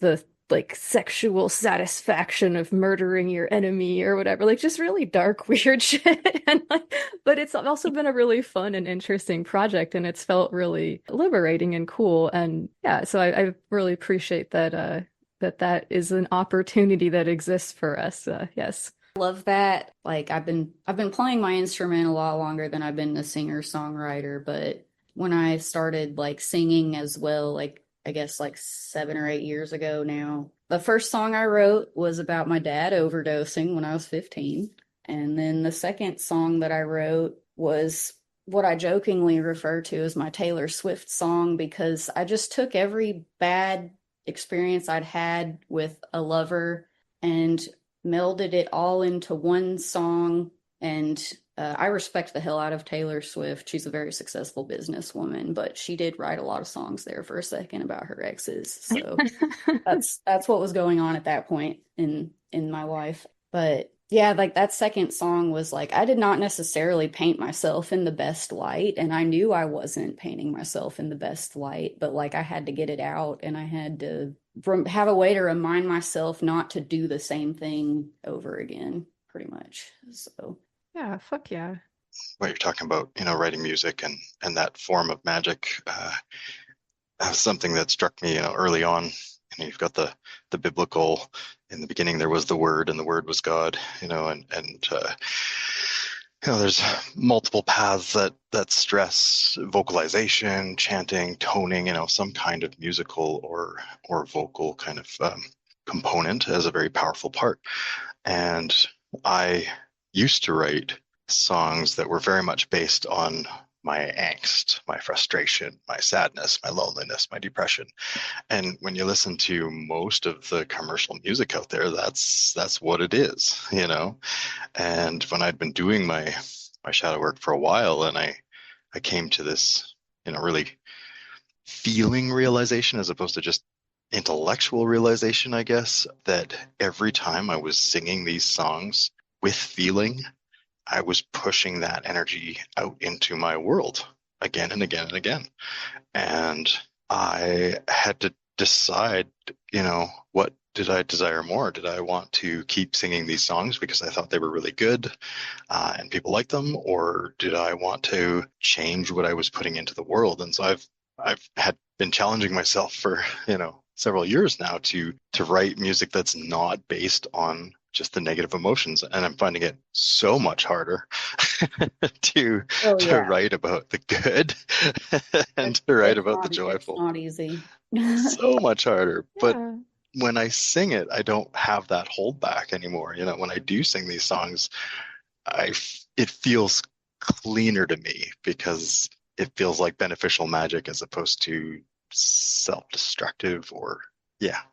the like sexual satisfaction of murdering your enemy or whatever, like just really dark, weird shit. And like, but it's also been a really fun and interesting project, and it's felt really liberating and cool. And yeah, so I really appreciate that that is an opportunity that exists for us. Yes. Love that. Like I've been playing my instrument a lot longer than I've been a singer-songwriter, but when I started like singing as well, like I guess like 7 or 8 years ago now, the first song I wrote was about my dad overdosing when I was 15. And then the second song that I wrote was what I jokingly refer to as my Taylor Swift song because I just took every bad experience I'd had with a lover and melded it all into one song. And I respect the hell out of Taylor Swift. She's a very successful businesswoman, but she did write a lot of songs there for a second about her exes. So that's what was going on at that point in my life. But yeah, like that second song was like I did not necessarily paint myself in the best light, and I knew I wasn't painting myself in the best light, but like I had to get it out, and I had to have a way to remind myself not to do the same thing over again, pretty much. So Yeah, fuck yeah. What you're talking about, writing music and that form of magic, something that struck me, early on. You've got the biblical. In the beginning, there was the Word, and the Word was God. There's multiple paths that stress vocalization, chanting, toning, some kind of musical or vocal kind of component as a very powerful part. And I used to write songs that were very much based on my angst, my frustration, my sadness, my loneliness, my depression. And when you listen to most of the commercial music out there, that's what it is. And when I'd been doing my shadow work for a while, and I came to this, really feeling realization as opposed to just intellectual realization, I guess, that every time I was singing these songs with feeling, I was pushing that energy out into my world again and again and again. And I had to decide, what did I desire more? Did I want to keep singing these songs because I thought they were really good and people liked them? Or did I want to change what I was putting into the world? And so I've had been challenging myself for, several years now to write music that's not based on just the negative emotions, and I'm finding it so much harder to write about the good and to write about the It's joyful. not easy. So much harder. But Yeah. when I sing it, I don't have that holdback anymore. When I do sing these songs, it feels cleaner to me because it feels like beneficial magic as opposed to self-destructive or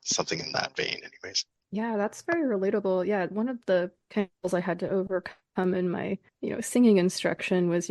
something in that vein anyways. Yeah, that's very relatable. Yeah, one of the tangles I had to overcome in my, singing instruction was,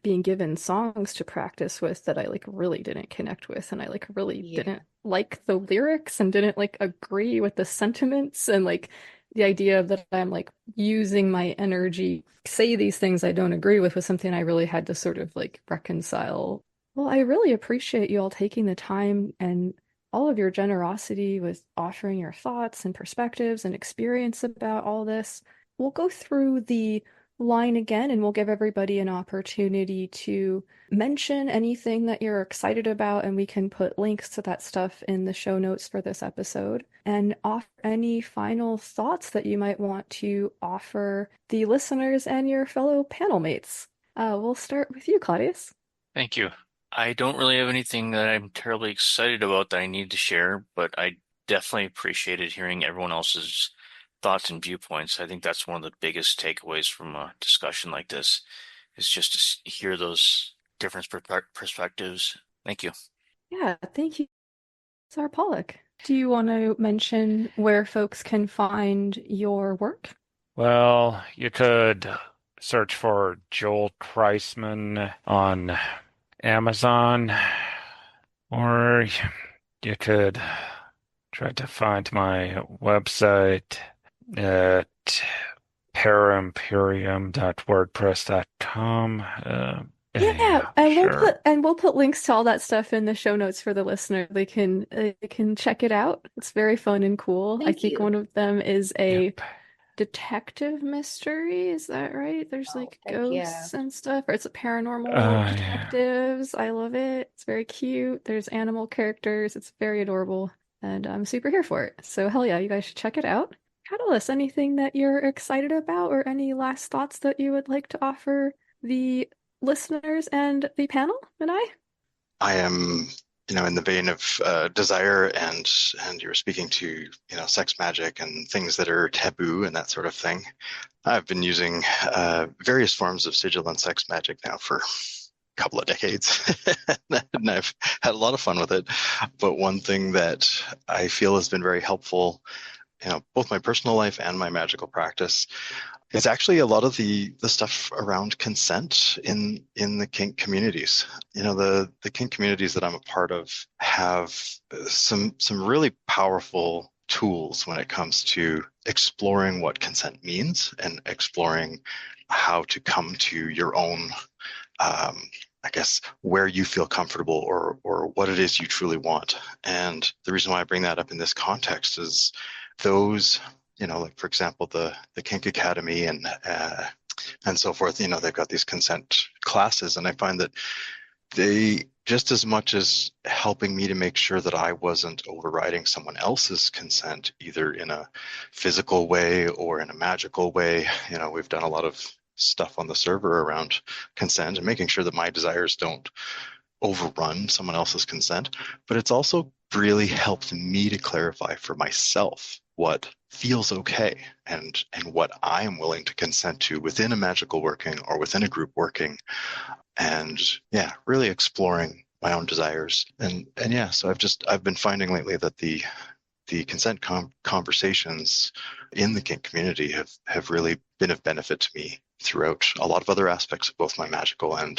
being given songs to practice with that I like really didn't connect with, and I like really didn't like the lyrics and didn't like agree with the sentiments, and like the idea of that I'm like using my energy say these things I don't agree with was something I really had to sort of like reconcile. Well, I really appreciate you all taking the time and all of your generosity with offering your thoughts and perspectives and experience about all this. We'll go through the line again, and we'll give everybody an opportunity to mention anything that you're excited about, and we can put links to that stuff in the show notes for this episode, and offer any final thoughts that you might want to offer the listeners and your fellow panel mates. We'll start with you, Claudius. Thank you. I don't really have anything that I'm terribly excited about that I need to share, but I definitely appreciated hearing everyone else's thoughts and viewpoints. I think that's one of the biggest takeaways from a discussion like this, is just to hear those different perspectives. Thank you. Yeah, thank you, Zarpauluk. Do you want to mention where folks can find your work? Well, you could search for Joel Kreisman on Amazon, or you could try to find my website at paraimperium.wordpress.com. Yeah, Sure. we'll put links to all that stuff in the show notes for the listener. They can check it out. It's very fun and cool. I Thank think you. one of them is a Yep. detective mystery. Is that right? There's Oh, like heck yeah. ghosts and stuff, or it's a paranormal Yeah. detectives. I love it. It's very cute. There's animal characters. It's very adorable, and I'm super here for it. So hell yeah, you guys should check it out. Catalyst, anything that you're excited about, or any last thoughts that you would like to offer the listeners and the panel and I? I am, in the vein of desire, and you were speaking to, sex magic and things that are taboo and that sort of thing. I've been using various forms of sigil and sex magic now for a couple of decades, and I've had a lot of fun with it. But one thing that I feel has been very helpful, both my personal life and my magical practice, it's actually a lot of the stuff around consent in the kink communities. The kink communities that I'm a part of have some really powerful tools when it comes to exploring what consent means and exploring how to come to your own, I guess, where you feel comfortable or what it is you truly want. And the reason why I bring that up in this context is those, like for example, the Kink Academy and so forth, they've got these consent classes, and I find that they, just as much as helping me to make sure that I wasn't overriding someone else's consent, either in a physical way or in a magical way. We've done a lot of stuff on the server around consent and making sure that my desires don't overrun someone else's consent, but it's also really helped me to clarify for myself what feels okay and what I am willing to consent to within a magical working or within a group working, and yeah, really exploring my own desires. And yeah, so I've been finding lately that the consent conversations in the kink community have really been of benefit to me throughout a lot of other aspects of both my magical and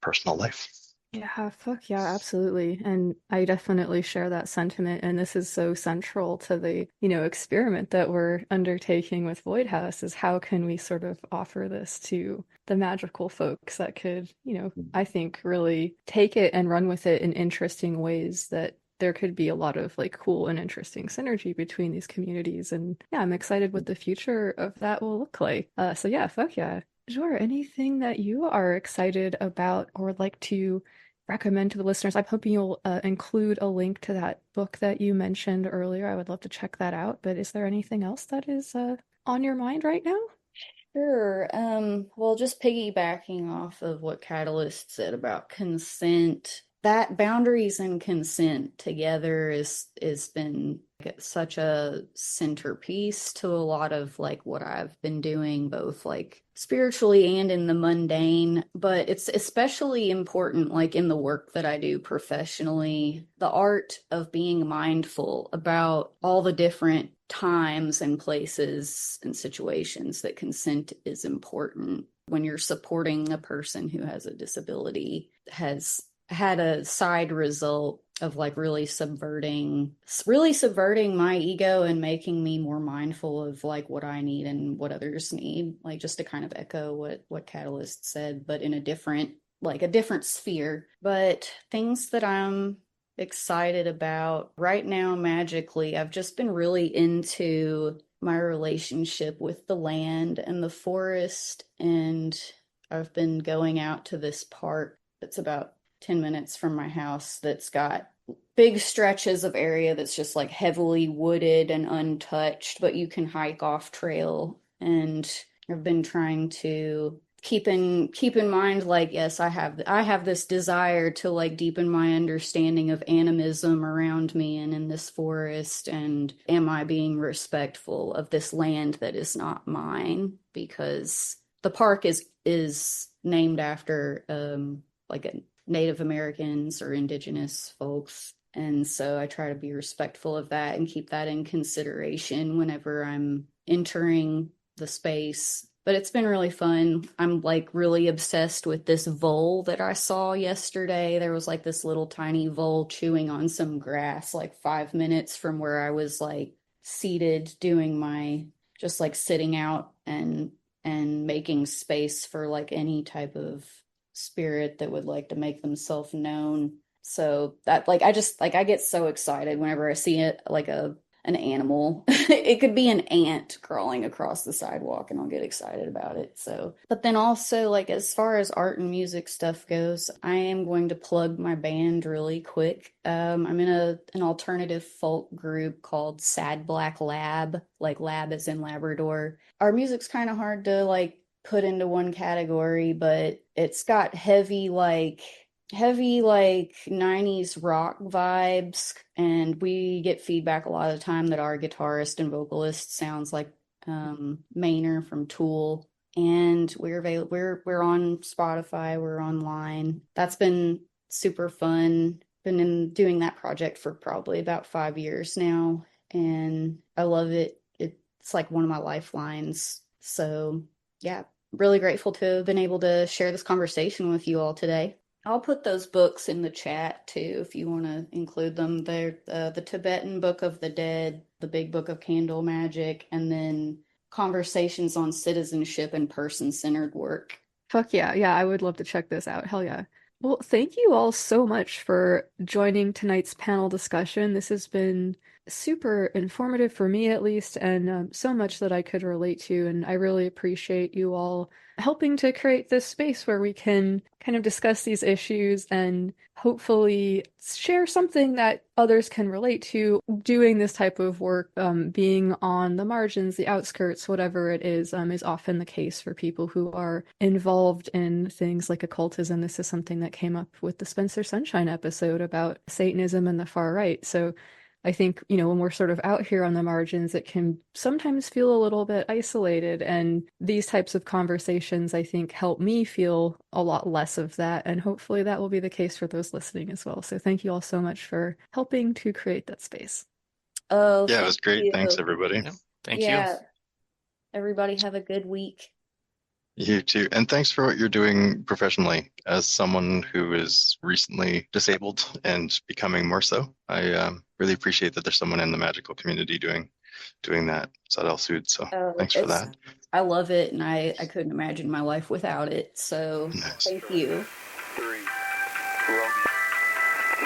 personal life. Yeah, fuck yeah, absolutely. And I definitely share that sentiment. And this is so central to the, experiment that we're undertaking with Void House is how can we sort of offer this to the magical folks that could, I think really take it and run with it in interesting ways that there could be a lot of like cool and interesting synergy between these communities. And yeah, I'm excited what the future of that will look like. So yeah, fuck yeah. Sure, anything that you are excited about or would like to recommend to the listeners? I'm hoping you'll include a link to that book that you mentioned earlier. I would love to check that out. But is there anything else that is on your mind right now? Sure. Well, just piggybacking off of what Catalyst said about consent, that boundaries and consent together is been such a centerpiece to a lot of like what I've been doing, both like spiritually and in the mundane. But it's especially important like in the work that I do professionally, the art of being mindful about all the different times and places and situations that consent is important. When you're supporting a person who has a disability, has had a side result of like really subverting my ego and making me more mindful of like what I need and what others need, like just to kind of echo what Catalyst said, but in a different sphere. But things that I'm excited about right now magically, I've just been really into my relationship with the land and the forest, and I've been going out to this park that's about 10 minutes from my house that's got big stretches of area that's just like heavily wooded and untouched, but you can hike off trail. And I've been trying to keep in mind, like, yes, I have this desire to like deepen my understanding of animism around me and in this forest, and am I being respectful of this land that is not mine? Because the park is named after like a Native Americans or indigenous folks. And so I try to be respectful of that and keep that in consideration whenever I'm entering the space. But it's been really fun. I'm like really obsessed with this vole that I saw yesterday. There was like this little tiny vole chewing on some grass like 5 minutes from where I was like seated doing my just like sitting out and making space for like any type of spirit that would like to make themselves known. So that like I just like I get so excited whenever I see it like an animal. It could be an ant crawling across the sidewalk and I'll get excited about it. So, but then also like as far as art and music stuff goes, I am going to plug my band really quick. I'm in an alternative folk group called Sad Black Lab, like lab as in Labrador. Our music's kind of hard to like put into one category, but it's got heavy like 90s rock vibes, and we get feedback a lot of the time that our guitarist and vocalist sounds like Maynard from Tool. And we're on Spotify, we're online. That's been super fun. Been doing that project for probably about 5 years now, and I love it. It's like one of my lifelines. So yeah, really grateful to have been able to share this conversation with you all today. I'll put those books in the chat too if you want to include them. They're the Tibetan Book of the Dead, the Big Book of Candle Magic, and then Conversations on Citizenship and Person-Centered Work. Fuck yeah. Yeah, I would love to check this out. Hell yeah. Well, thank you all so much for joining tonight's panel discussion. This has been super informative for me, at least, and so much that I could relate to. And I really appreciate you all helping to create this space where we can kind of discuss these issues and hopefully share something that others can relate to. Doing this type of work, being on the margins, the outskirts, whatever it is often the case for people who are involved in things like occultism. This is something that came up with the Spencer Sunshine episode about Satanism and the far right. So I think, when we're sort of out here on the margins, it can sometimes feel a little bit isolated. And these types of conversations, I think, help me feel a lot less of that. And hopefully that will be the case for those listening as well. So thank you all so much for helping to create that space. Oh, Yeah, it was great. you. Thanks, everybody. Yeah, thank you. Yeah. Everybody have a good week. You too. And thanks for what you're doing professionally. As someone who is recently disabled and becoming more so, I really appreciate that there's someone in the magical community doing that. Sadalsuud. So thanks for that. I love it, and I couldn't imagine my life without it. So Nice. thank you. 3, Romeo, 2,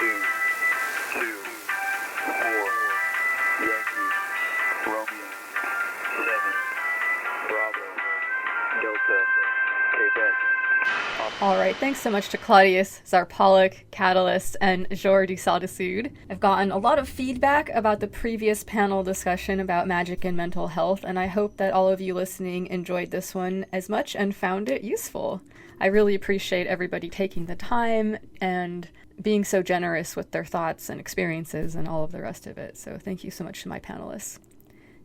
2, 4, Yankee, Romeo, 7, Bravo, Delta, Quebec. All right, thanks so much to Clodius, Zarpauluk, Catalyst, and Jour de Sadalsuud. I've gotten a lot of feedback about the previous panel discussion about magic and mental health, and I hope that all of you listening enjoyed this one as much and found it useful. I really appreciate everybody taking the time and being so generous with their thoughts and experiences and all of the rest of it. So thank you so much to my panelists.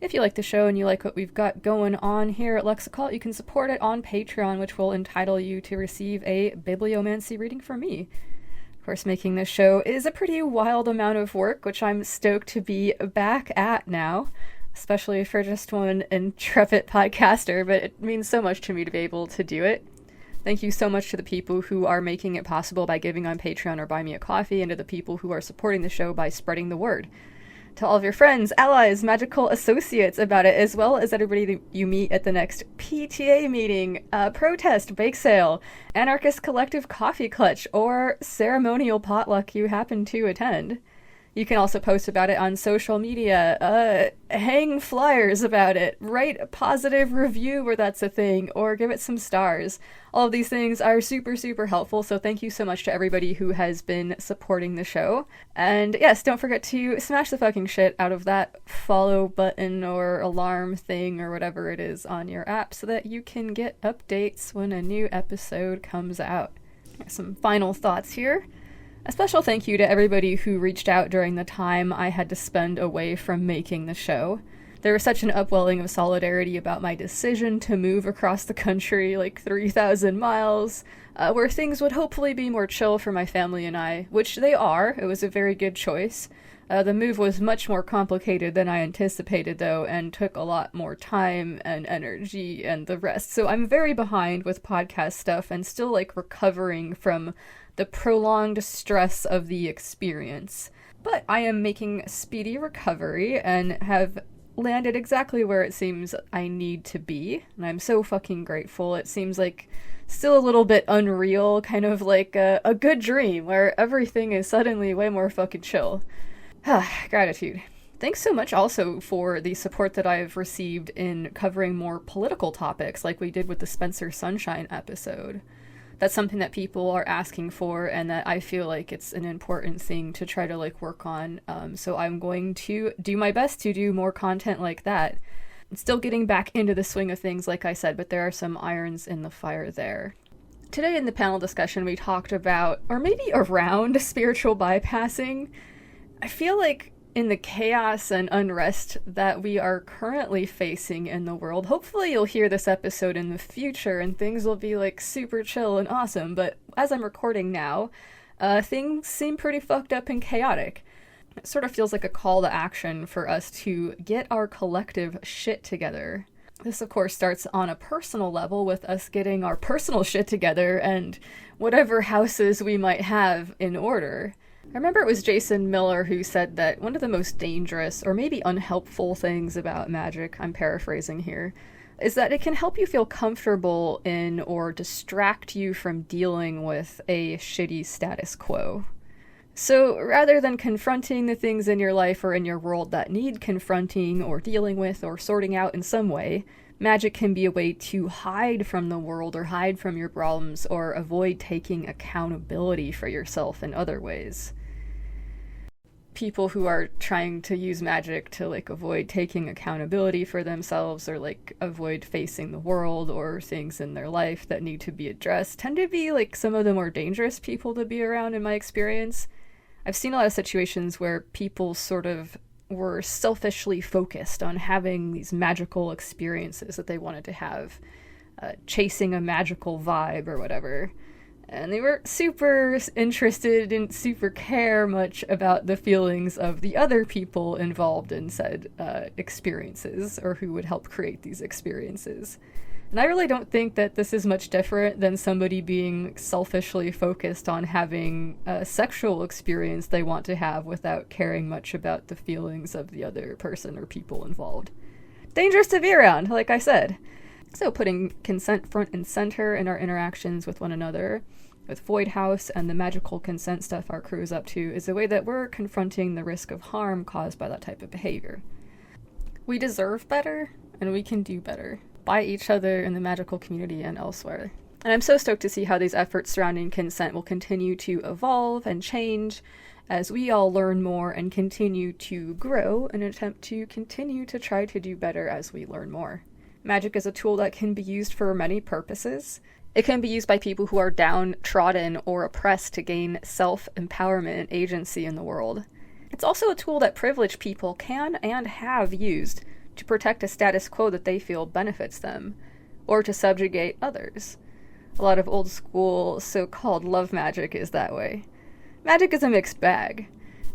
If you like the show and you like what we've got going on here at Lux Occult, you can support it on Patreon, which will entitle you to receive a bibliomancy reading from me. Of course, making this show is a pretty wild amount of work, which I'm stoked to be back at now, especially for just one intrepid podcaster, but it means so much to me to be able to do it. Thank you so much to the people who are making it possible by giving on Patreon or Buy Me a Coffee, and to the people who are supporting the show by spreading the word. To all of your friends, allies, magical associates about it, as well as everybody that you meet at the next PTA meeting, protest, bake sale, anarchist collective coffee clutch, or ceremonial potluck you happen to attend. You can also post about it on social media, hang flyers about it, write a positive review where that's a thing, or give it some stars. All of these things are super, super helpful, so thank you so much to everybody who has been supporting the show. And yes, don't forget to smash the fucking shit out of that follow button or alarm thing or whatever it is on your app so that you can get updates when a new episode comes out. Some final thoughts here. A special thank you to everybody who reached out during the time I had to spend away from making the show. There was such an upwelling of solidarity about my decision to move across the country, like 3,000 miles, where things would hopefully be more chill for my family and I, which they are. It was a very good choice. The move was much more complicated than I anticipated, though, and took a lot more time and energy and the rest. So I'm very behind with podcast stuff and still, like, recovering from the prolonged stress of the experience. But I am making speedy recovery and have landed exactly where it seems I need to be, and I'm so fucking grateful. It seems like still a little bit unreal, kind of like a good dream where everything is suddenly way more fucking chill. Gratitude. Thanks so much also for the support that I've received in covering more political topics like we did with the Spencer Sunshine episode. That's something that people are asking for, and that I feel like it's an important thing to try to, like, work on. So I'm going to do my best to do more content like that. I'm still getting back into the swing of things, like I said, but there are some irons in the fire there. Today in the panel discussion, we talked about, or maybe around, spiritual bypassing. I feel like in the chaos and unrest that we are currently facing in the world, hopefully you'll hear this episode in the future and things will be, like, super chill and awesome, but as I'm recording now, things seem pretty fucked up and chaotic. It sort of feels like a call to action for us to get our collective shit together. This, of course, starts on a personal level with us getting our personal shit together and whatever houses we might have in order. I remember it was Jason Miller who said that one of the most dangerous, or maybe unhelpful things about magic, I'm paraphrasing here, is that it can help you feel comfortable in or distract you from dealing with a shitty status quo. So rather than confronting the things in your life or in your world that need confronting or dealing with or sorting out in some way, magic can be a way to hide from the world or hide from your problems or avoid taking accountability for yourself in other ways. People who are trying to use magic to, like, avoid taking accountability for themselves or, like, avoid facing the world or things in their life that need to be addressed tend to be, like, some of the more dangerous people to be around in my experience. I've seen a lot of situations where people sort of were selfishly focused on having these magical experiences that they wanted to have, chasing a magical vibe or whatever. And they weren't super interested, didn't super care much about the feelings of the other people involved in said experiences, or who would help create these experiences. And I really don't think that this is much different than somebody being selfishly focused on having a sexual experience they want to have without caring much about the feelings of the other person or people involved. Dangerous to be around, like I said. So putting consent front and center in our interactions with one another, with Void House and the magical consent stuff our crew is up to, is a way that we're confronting the risk of harm caused by that type of behavior. We deserve better, and we can do better by each other in the magical community and elsewhere. And I'm so stoked to see how these efforts surrounding consent will continue to evolve and change as we all learn more and continue to grow in an attempt to continue to try to do better as we learn more. Magic is a tool that can be used for many purposes. It can be used by people who are downtrodden or oppressed to gain self-empowerment and agency in the world. It's also a tool that privileged people can and have used to protect a status quo that they feel benefits them, or to subjugate others. A lot of old school so-called love magic is that way. Magic is a mixed bag,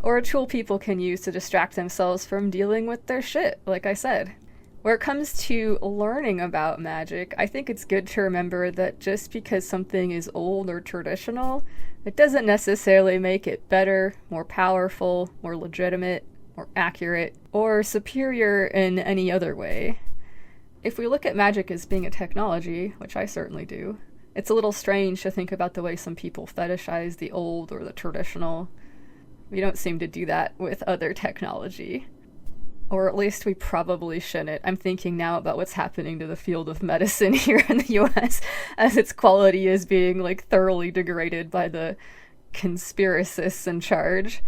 or a tool people can use to distract themselves from dealing with their shit, like I said. Where it comes to learning about magic, I think it's good to remember that just because something is old or traditional, it doesn't necessarily make it better, more powerful, more legitimate, more accurate, or superior in any other way. If we look at magic as being a technology, which I certainly do, it's a little strange to think about the way some people fetishize the old or the traditional. We don't seem to do that with other technology. Or at least we probably shouldn't. I'm thinking now about what's happening to the field of medicine here in the US as its quality is being, like, thoroughly degraded by the conspiracists in charge.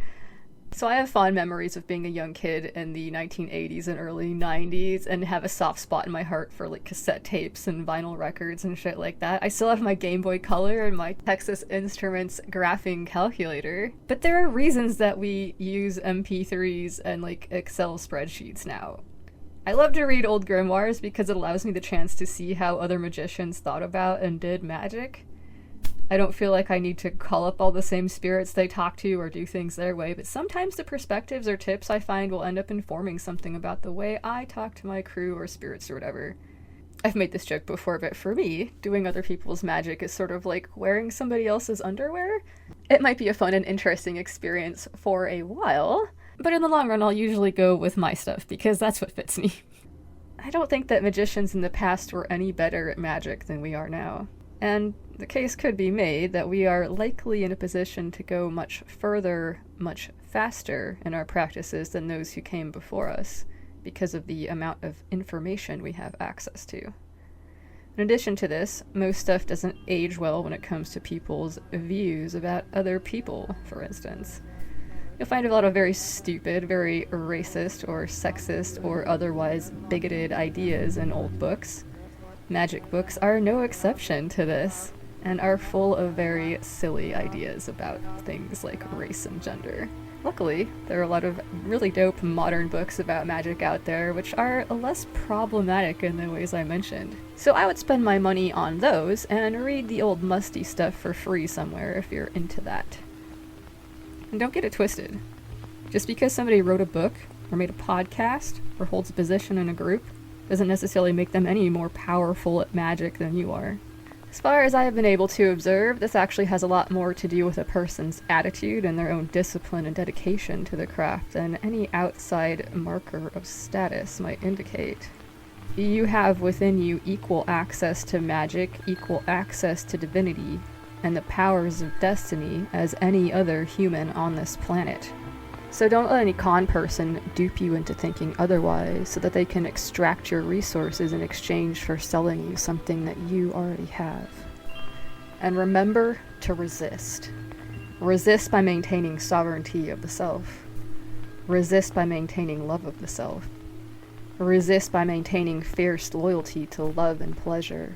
So I have fond memories of being a young kid in the 1980s and early 90s and have a soft spot in my heart for, like, cassette tapes and vinyl records and shit like that. I still have my Game Boy Color and my Texas Instruments graphing calculator. But there are reasons that we use MP3s and, like, Excel spreadsheets now. I love to read old grimoires because it allows me the chance to see how other magicians thought about and did magic. I don't feel like I need to call up all the same spirits they talk to or do things their way, but sometimes the perspectives or tips I find will end up informing something about the way I talk to my crew or spirits or whatever. I've made this joke before, but for me, doing other people's magic is sort of like wearing somebody else's underwear. It might be a fun and interesting experience for a while, but in the long run I'll usually go with my stuff because that's what fits me. I don't think that magicians in the past were any better at magic than we are now. And the case could be made that we are likely in a position to go much further, much faster in our practices than those who came before us, because of the amount of information we have access to. In addition to this, most stuff doesn't age well when it comes to people's views about other people, for instance. You'll find a lot of very stupid, very racist or sexist or otherwise bigoted ideas in old books. Magic books are no exception to this, and are full of very silly ideas about things like race and gender. Luckily, there are a lot of really dope modern books about magic out there which are less problematic in the ways I mentioned. So I would spend my money on those and read the old musty stuff for free somewhere if you're into that. And don't get it twisted. Just because somebody wrote a book, or made a podcast, or holds a position in a group, doesn't necessarily make them any more powerful at magic than you are. As far as I have been able to observe, this actually has a lot more to do with a person's attitude and their own discipline and dedication to the craft than any outside marker of status might indicate. You have within you equal access to magic, equal access to divinity, and the powers of destiny as any other human on this planet. So don't let any con person dupe you into thinking otherwise so that they can extract your resources in exchange for selling you something that you already have. And remember to resist. Resist by maintaining sovereignty of the self. Resist by maintaining love of the self. Resist by maintaining fierce loyalty to love and pleasure.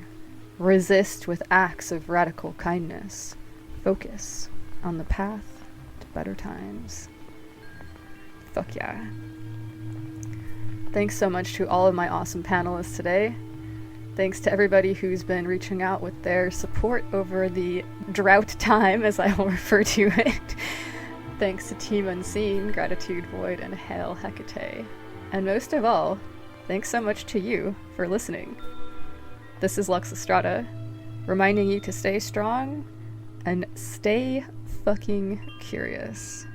Resist with acts of radical kindness. Focus on the path to better times. Fuck yeah. Thanks so much to all of my awesome panelists today. Thanks to everybody who's been reaching out with their support over the drought time, as I will refer to it. Thanks to Team Unseen, Gratitude Void, and Hail Hecate. And most of all, thanks so much to you for listening. This is Lux Estrada, reminding you to stay strong and stay fucking curious.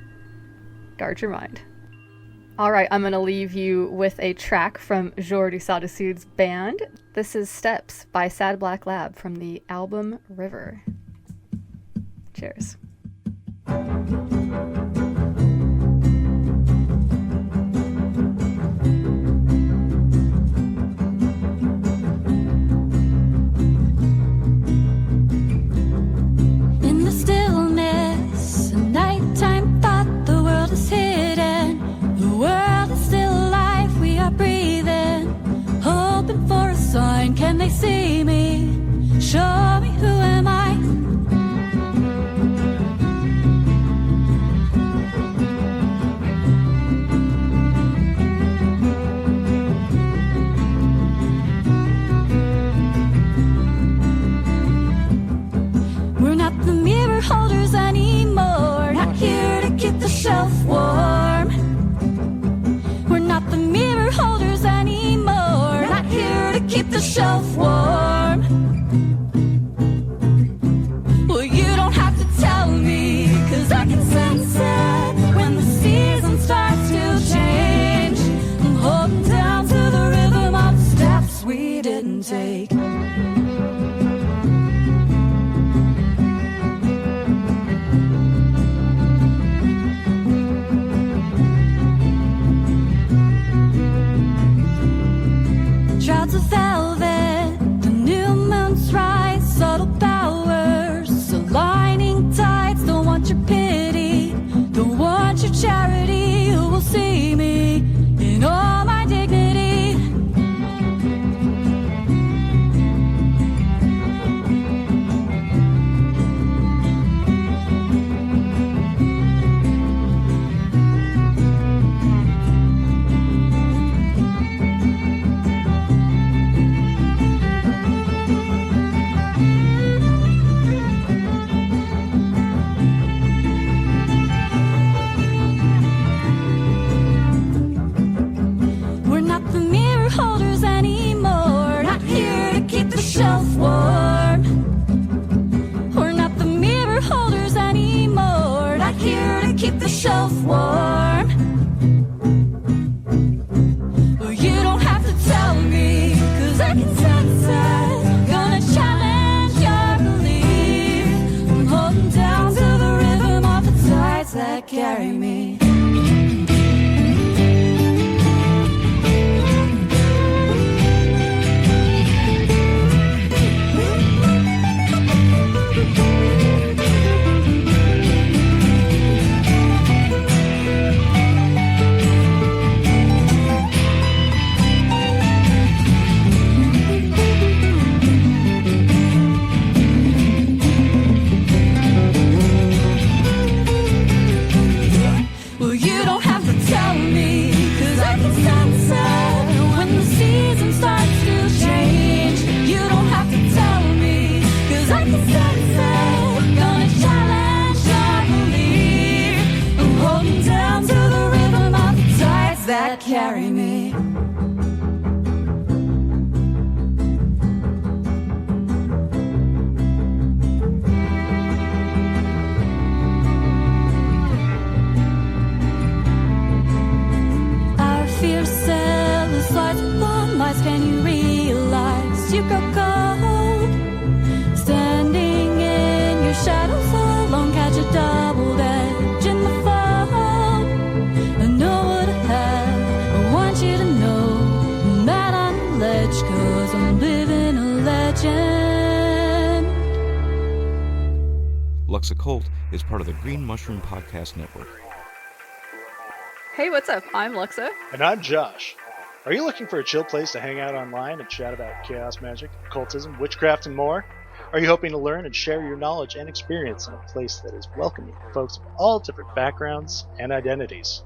Guard your mind. Alright, I'm gonna leave you with a track from Jour de Sadalsuud's band. This is Steps by Sad Black Lab from the album River. Cheers. In the stillness, a nighttime thought, the world is hidden. The world is still alive, we are breathing, hoping for a sign. Can they see me? Show me, who am I? Lux Occult is part of the Green Mushroom Podcast Network. Hey, what's up? I'm Luxa. And I'm Josh. Are you looking for a chill place to hang out online and chat about chaos magic, occultism, witchcraft, and more? Are you hoping to learn and share your knowledge and experience in a place that is welcoming to folks of all different backgrounds and identities?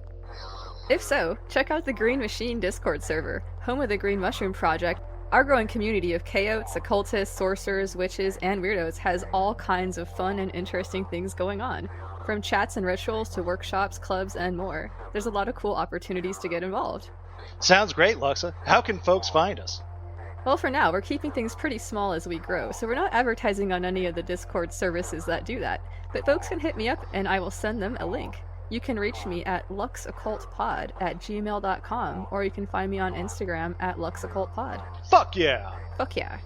If so, check out the Green Machine Discord server, home of the Green Mushroom Project. Our growing community of chaotes, occultists, sorcerers, witches, and weirdos has all kinds of fun and interesting things going on. From chats and rituals to workshops, clubs, and more. There's a lot of cool opportunities to get involved. Sounds great, Luxa. How can folks find us? Well, for now, we're keeping things pretty small as we grow, so we're not advertising on any of the Discord services that do that. But folks can hit me up and I will send them a link. You can reach me at luxoccultpod@gmail.com, or you can find me on Instagram at luxoccultpod. Fuck yeah! Fuck yeah.